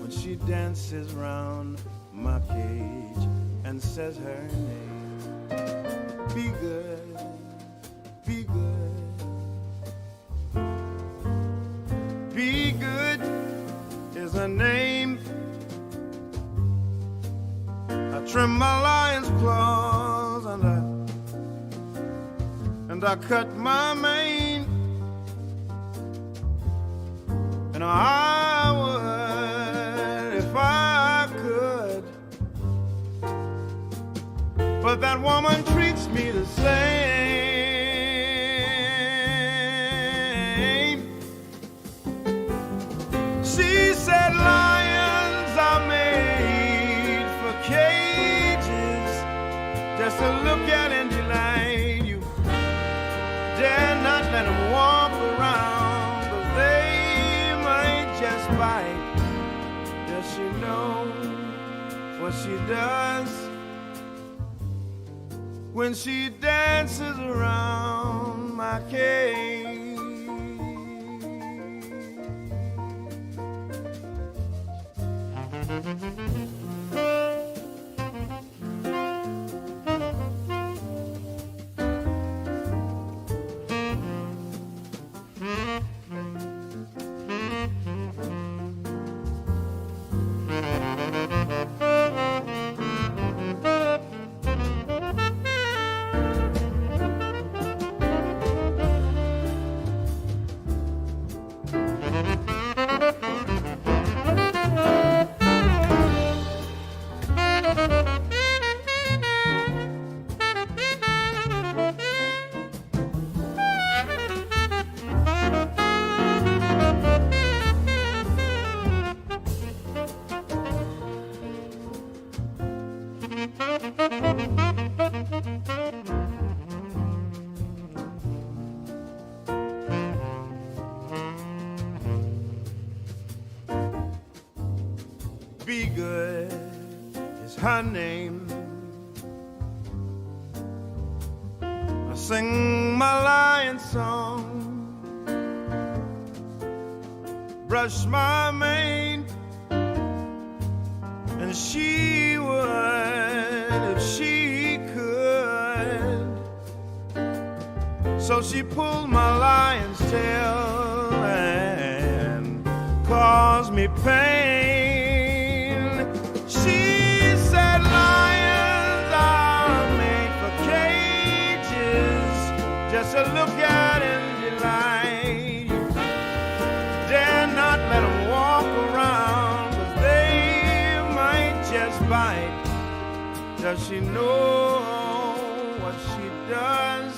when she dances round my cage and says her name. Be good, be good. Be good is her name. I trim my lion's claws and I cut my mane, and I would if I could, but that woman treats me the same. just to look at and delight you. Dare not let them walk around, 'cause they might just bite. Does she know what she does when she dances around my cage? Be good is her name. I sing my lion song, brush my mane, and she would if she could. So she pulled my lion's tail and caused me pain. She said lions are made for cages, just to look at and delight. Dare not let them walk around, 'cause they might just bite. Does she know what she does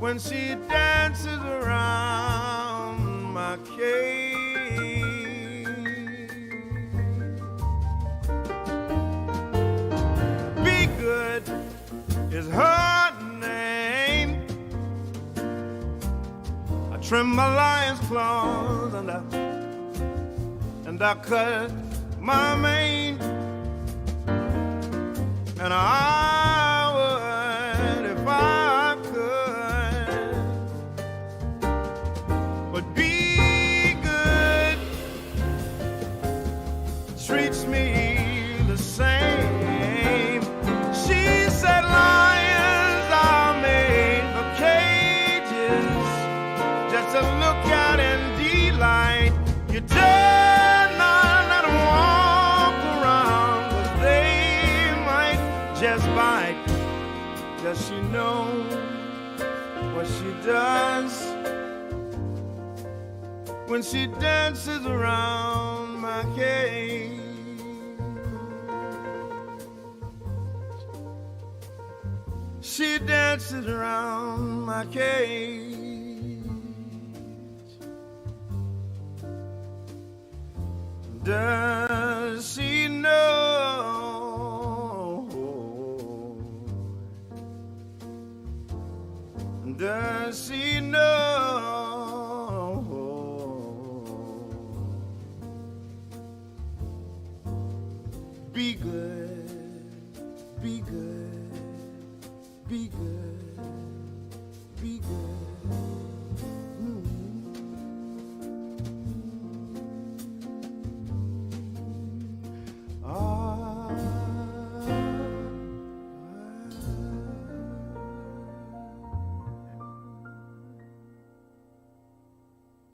when she dances around my cage? Be good is her name. I trim my lion's claws and I cut my mane, and I would if I could. But be good treats me the same. She said lions are made for cages, just to look at and delight. You dare not let them walk around, 'cause they might just bite. Does she know what she does when she dances around my cage? She dances around my cage. Does she know? Does she know? Be good, be good, be good.